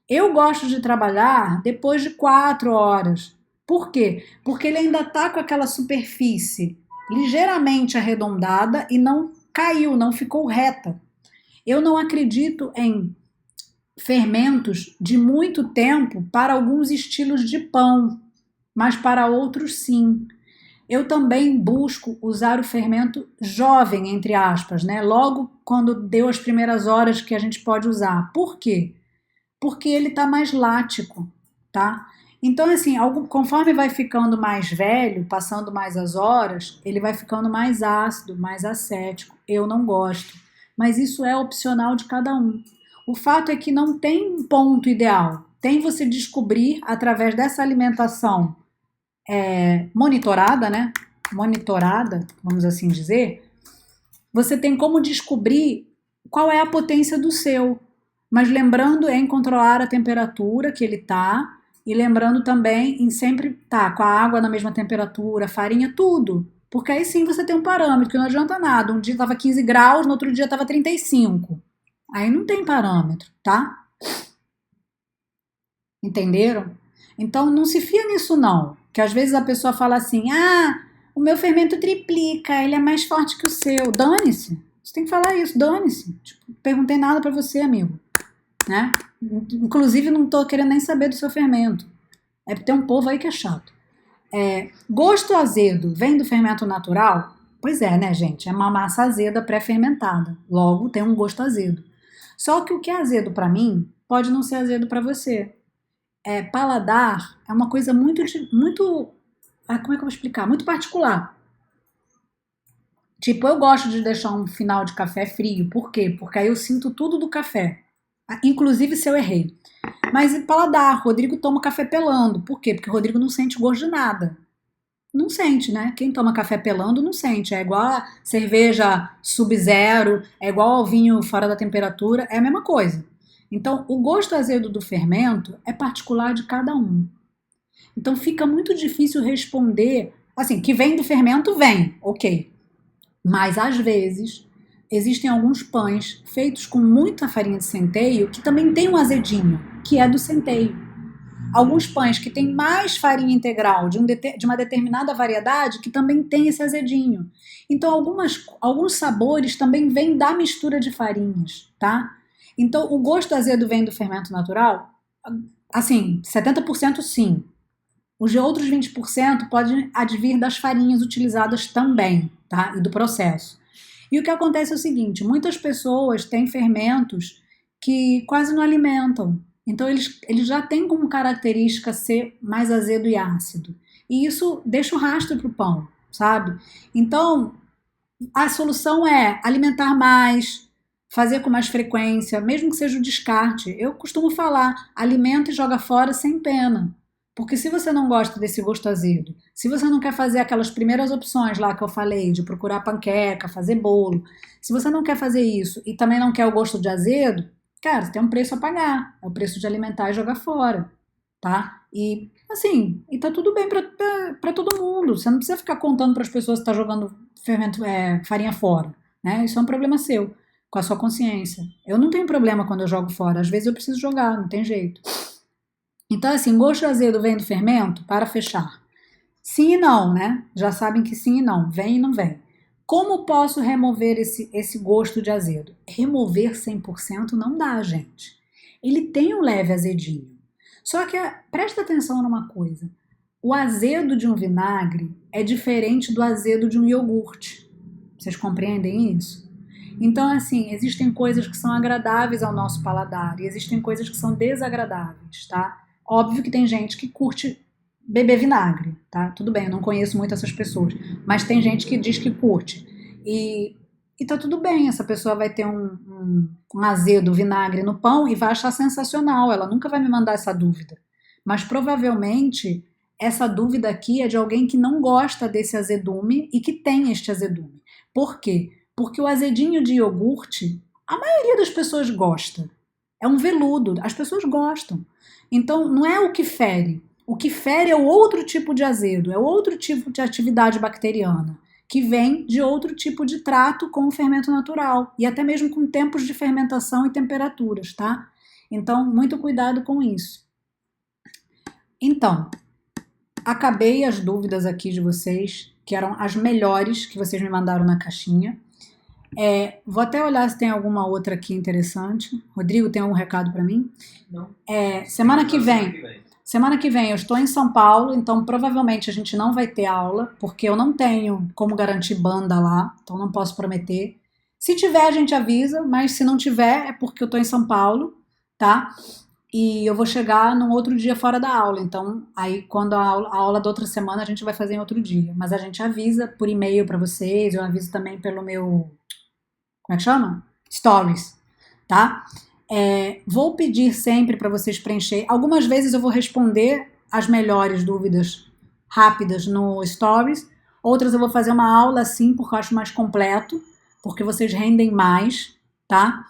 Eu gosto de trabalhar depois de 4 horas. Por quê? Porque ele ainda está com aquela superfície ligeiramente arredondada e não caiu, não ficou reta. Eu não acredito em fermentos de muito tempo para alguns estilos de pão, mas para outros sim. Eu também busco usar o fermento jovem, entre aspas, né? Logo quando deu as primeiras horas que a gente pode usar. Por quê? Porque ele está mais lático, tá? Então, assim, conforme vai ficando mais velho, passando mais as horas, ele vai ficando mais ácido, mais acético. Eu não gosto. Mas isso é opcional de cada um. O fato é que não tem um ponto ideal. Tem você descobrir, através dessa alimentação monitorada, né? Monitorada, vamos assim dizer, você tem como descobrir qual é a potência do seu. Mas lembrando em controlar a temperatura que ele tá e lembrando também em sempre estar com a água na mesma temperatura, farinha, tudo. Porque aí sim você tem um parâmetro, que não adianta nada. Um dia estava 15 graus, no outro dia estava 35. Aí não tem parâmetro, tá? Entenderam? Então não se fia nisso não. Que às vezes a pessoa fala assim, ah, o meu fermento triplica, ele é mais forte que o seu. Dane-se. Você tem que falar isso, dane-se. Tipo, não perguntei nada pra você, amigo. Né? Inclusive não tô querendo nem saber do seu fermento. É porque tem um povo aí que é chato. Gosto azedo vem do fermento natural? Pois é, né, gente? É uma massa azeda pré-fermentada. Logo, tem um gosto azedo. Só que o que é azedo pra mim pode não ser azedo pra você. Paladar é uma coisa muito, como é que eu vou explicar? Muito particular. Tipo, eu gosto de deixar um final de café frio. Por quê? Porque aí eu sinto tudo do café. Inclusive se eu errei. Mas paladar, Rodrigo toma café pelando. Por quê? Porque o Rodrigo não sente gosto de nada. Não sente, né? Quem toma café pelando não sente. É igual a cerveja sub-zero, é igual ao vinho fora da temperatura, é a mesma coisa. Então, o gosto azedo do fermento é particular de cada um. Então, fica muito difícil responder. Assim, que vem do fermento, vem, ok. Mas, às vezes, existem alguns pães feitos com muita farinha de centeio que também tem um azedinho, que é do centeio. Alguns pães que têm mais farinha integral de uma determinada variedade que também tem esse azedinho. Então, alguns sabores também vêm da mistura de farinhas, tá? Então, o gosto azedo vem do fermento natural? Assim, 70% sim. Os outros 20% podem advir das farinhas utilizadas também, tá? E do processo. E o que acontece é o seguinte, muitas pessoas têm fermentos que quase não alimentam. Então, eles já têm como característica ser mais azedo e ácido. E isso deixa o rastro para o pão, sabe? Então, a solução é alimentar mais, fazer com mais frequência, mesmo que seja o descarte. Eu costumo falar, alimenta e joga fora sem pena. Porque se você não gosta desse gosto azedo, se você não quer fazer aquelas primeiras opções lá que eu falei, de procurar panqueca, fazer bolo, se você não quer fazer isso e também não quer o gosto de azedo, cara, você tem um preço a pagar. É o preço de alimentar e jogar fora, tá? E, assim, e tá tudo bem pra todo mundo. Você não precisa ficar contando para as pessoas que tá jogando farinha fora, né? Isso é um problema seu, com a sua consciência. Eu não tenho problema quando eu jogo fora. Às vezes eu preciso jogar, não tem jeito. Então, assim, gosto azedo vem do fermento? Para fechar. Sim e não, né? Já sabem que sim e não, vem e não vem. Como posso remover esse gosto de azedo? Remover 100% não dá, gente. Ele tem um leve azedinho. Só que presta atenção numa coisa. O azedo de um vinagre é diferente do azedo de um iogurte. Vocês compreendem isso? Então, assim, existem coisas que são agradáveis ao nosso paladar e existem coisas que são desagradáveis, tá? Óbvio que tem gente que curte beber vinagre, tá? Tudo bem, eu não conheço muito essas pessoas, mas tem gente que diz que curte. E tá tudo bem, essa pessoa vai ter um azedo vinagre no pão e vai achar sensacional, ela nunca vai me mandar essa dúvida. Mas provavelmente essa dúvida aqui é de alguém que não gosta desse azedume e que tem este azedume. Por quê? Porque o azedinho de iogurte, a maioria das pessoas gosta. É um veludo, as pessoas gostam. Então, não é o que fere. O que fere é o outro tipo de azedo, é outro tipo de atividade bacteriana, que vem de outro tipo de trato com o fermento natural, e até mesmo com tempos de fermentação e temperaturas, tá? Então, muito cuidado com isso. Então, acabei as dúvidas aqui de vocês, que eram as melhores que vocês me mandaram na caixinha. Vou até olhar se tem alguma outra aqui interessante. Rodrigo, tem algum recado para mim? Não. Semana que vem eu estou em São Paulo, então provavelmente a gente não vai ter aula, porque eu não tenho como garantir banda lá, então não posso prometer. Se tiver, a gente avisa, mas se não tiver, é porque eu estou em São Paulo, tá? E eu vou chegar num outro dia fora da aula, então aí quando a aula da outra semana a gente vai fazer em outro dia. Mas a gente avisa por e-mail para vocês, eu aviso também pelo meu, como é que chama? Stories, tá? Vou pedir sempre para vocês preencher. Algumas vezes eu vou responder as melhores dúvidas rápidas no Stories, outras eu vou fazer uma aula assim, porque eu acho mais completo, porque vocês rendem mais, tá?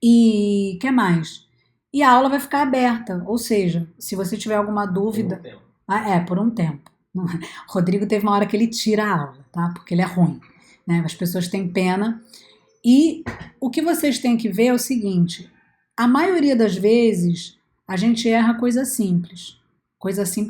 E que mais? E a aula vai ficar aberta, ou seja, se você tiver alguma dúvida... Por um tempo. O Rodrigo teve uma hora que ele tira a aula, tá? Porque ele é ruim, né? As pessoas têm pena. E o que vocês têm que ver é o seguinte, a maioria das vezes a gente erra coisa simples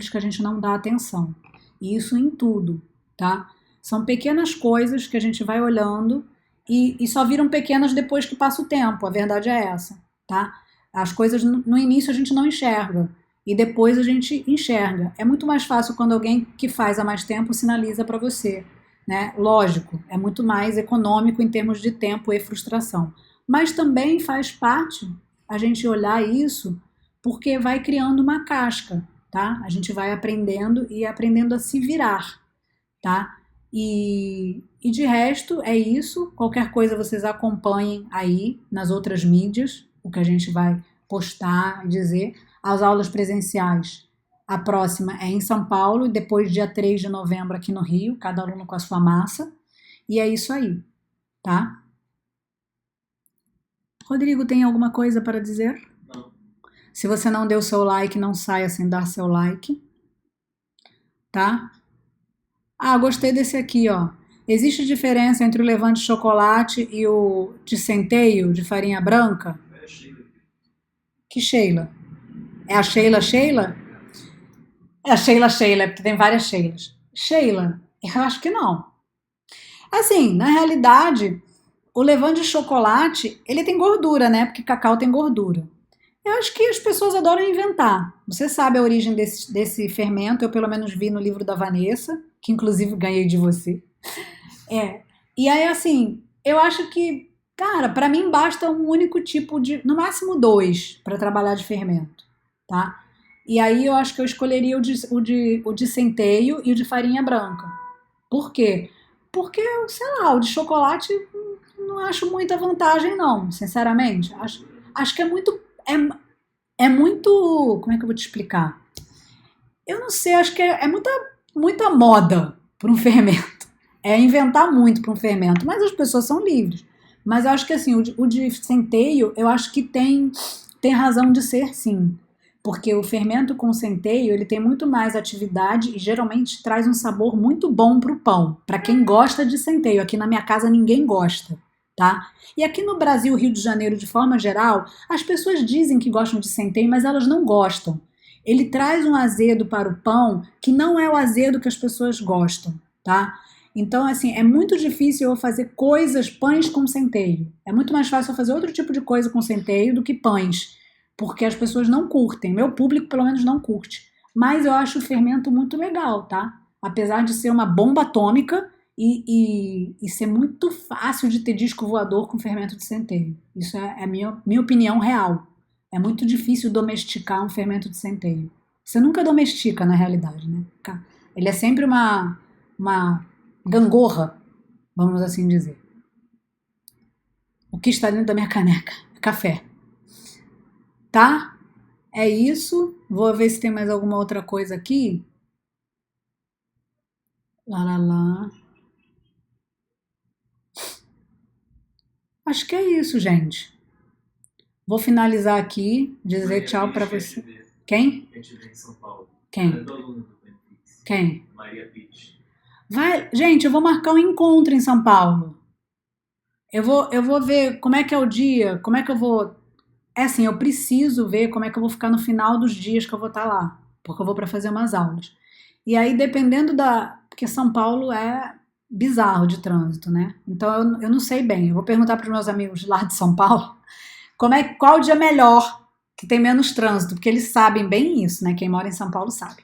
que a gente não dá atenção. E isso em tudo, tá? São pequenas coisas que a gente vai olhando e só viram pequenas depois que passa o tempo, a verdade é essa, tá? As coisas no início a gente não enxerga e depois a gente enxerga. É muito mais fácil quando alguém que faz há mais tempo sinaliza para você, né? Lógico, é muito mais econômico em termos de tempo e frustração. Mas também faz parte a gente olhar isso porque vai criando uma casca, tá? A gente vai aprendendo e aprendendo a se virar, tá? E de resto é isso. Qualquer coisa vocês acompanhem aí nas outras mídias, o que a gente vai postar e dizer. As aulas presenciais, a próxima é em São Paulo e depois dia 3 de novembro aqui no Rio, cada aluno com a sua massa. E é isso aí, tá? Rodrigo, tem alguma coisa para dizer? Não. Se você não deu seu like, não saia sem dar seu like, tá? Gostei desse aqui, ó. Existe diferença entre o levante de chocolate e o de centeio, de farinha branca? É Sheila. Que Sheila? É a Sheila Sheila? É a Sheila Sheila, porque tem várias Sheilas. Sheila, eu acho que não. Assim, na realidade, o levante de chocolate, ele tem gordura, né? Porque cacau tem gordura. Eu acho que as pessoas adoram inventar. Você sabe a origem desse fermento, eu pelo menos vi no livro da Vanessa, que inclusive ganhei de você. E aí, assim, eu acho que, cara, pra mim basta um único tipo de, no máximo 2, pra trabalhar de fermento, tá? E aí eu acho que eu escolheria o de centeio e o de farinha branca. Por quê? Porque, sei lá, o de chocolate não acho muita vantagem, não, sinceramente. Acho que é muito... É muito... Como é que eu vou te explicar? Eu não sei, acho que é muita moda para um fermento. É inventar muito para um fermento, mas as pessoas são livres. Mas eu acho que assim, o de centeio, eu acho que tem razão de ser, sim. Porque o fermento com centeio, ele tem muito mais atividade e geralmente traz um sabor muito bom para o pão. Para quem gosta de centeio. Aqui na minha casa ninguém gosta, tá? E aqui no Brasil, Rio de Janeiro, de forma geral, as pessoas dizem que gostam de centeio, mas elas não gostam. Ele traz um azedo para o pão que não é o azedo que as pessoas gostam, tá? Então, assim, é muito difícil eu fazer pães com centeio. É muito mais fácil eu fazer outro tipo de coisa com centeio do que pães, porque as pessoas não curtem. Meu público, pelo menos, não curte. mas eu acho o fermento muito legal, tá? Apesar de ser uma bomba atômica e ser muito fácil de ter disco voador com fermento de centeio. Isso é a minha opinião real. É muito difícil domesticar um fermento de centeio. Você nunca domestica, na realidade, né? Ele é sempre uma gangorra, vamos assim dizer. O que está dentro da minha caneca? Café. Tá? É isso. Vou ver se tem mais alguma outra coisa aqui. Lá, lá, lá. Acho que é isso, gente. Vou finalizar aqui, dizer Maria tchau pra Pitt você. quer te ver. Quem? Quer te ver em São Paulo. Quem? Ela é do aluno do Netflix. Quem? Maria Pitt. Vai, gente, eu vou marcar um encontro em São Paulo. Eu vou ver como é que é o dia, como é que eu vou. É assim, eu preciso ver como é que eu vou ficar no final dos dias que eu vou estar lá, porque eu vou para fazer umas aulas. E aí, dependendo da. Porque São Paulo é bizarro de trânsito, né? Então eu não sei bem. Eu vou perguntar para os meus amigos lá de São Paulo qual o dia melhor, que tem menos trânsito, porque eles sabem bem isso, né? Quem mora em São Paulo sabe.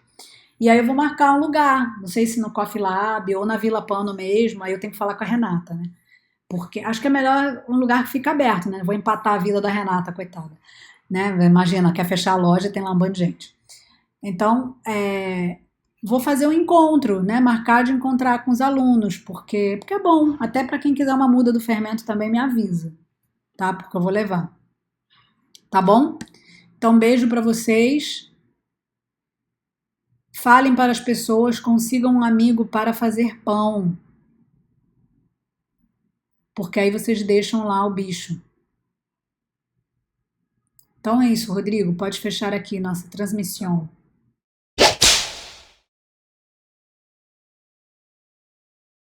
E aí eu vou marcar um lugar, não sei se no Coffee Lab ou na Vila Pano mesmo, aí eu tenho que falar com a Renata, né? Porque acho que é melhor um lugar que fica aberto, né? Vou empatar a vida da Renata, coitada. Né? Imagina, quer fechar a loja, tem lá um bando de gente. Então, vou fazer um encontro, né? Marcar de encontrar com os alunos, porque é bom. Até para quem quiser uma muda do fermento também me avisa, tá? Porque eu vou levar. Tá bom? Então, beijo para vocês. Falem para as pessoas, consigam um amigo para fazer pão. Porque aí vocês deixam lá o bicho. Então é isso, Rodrigo. Pode fechar aqui nossa transmissão.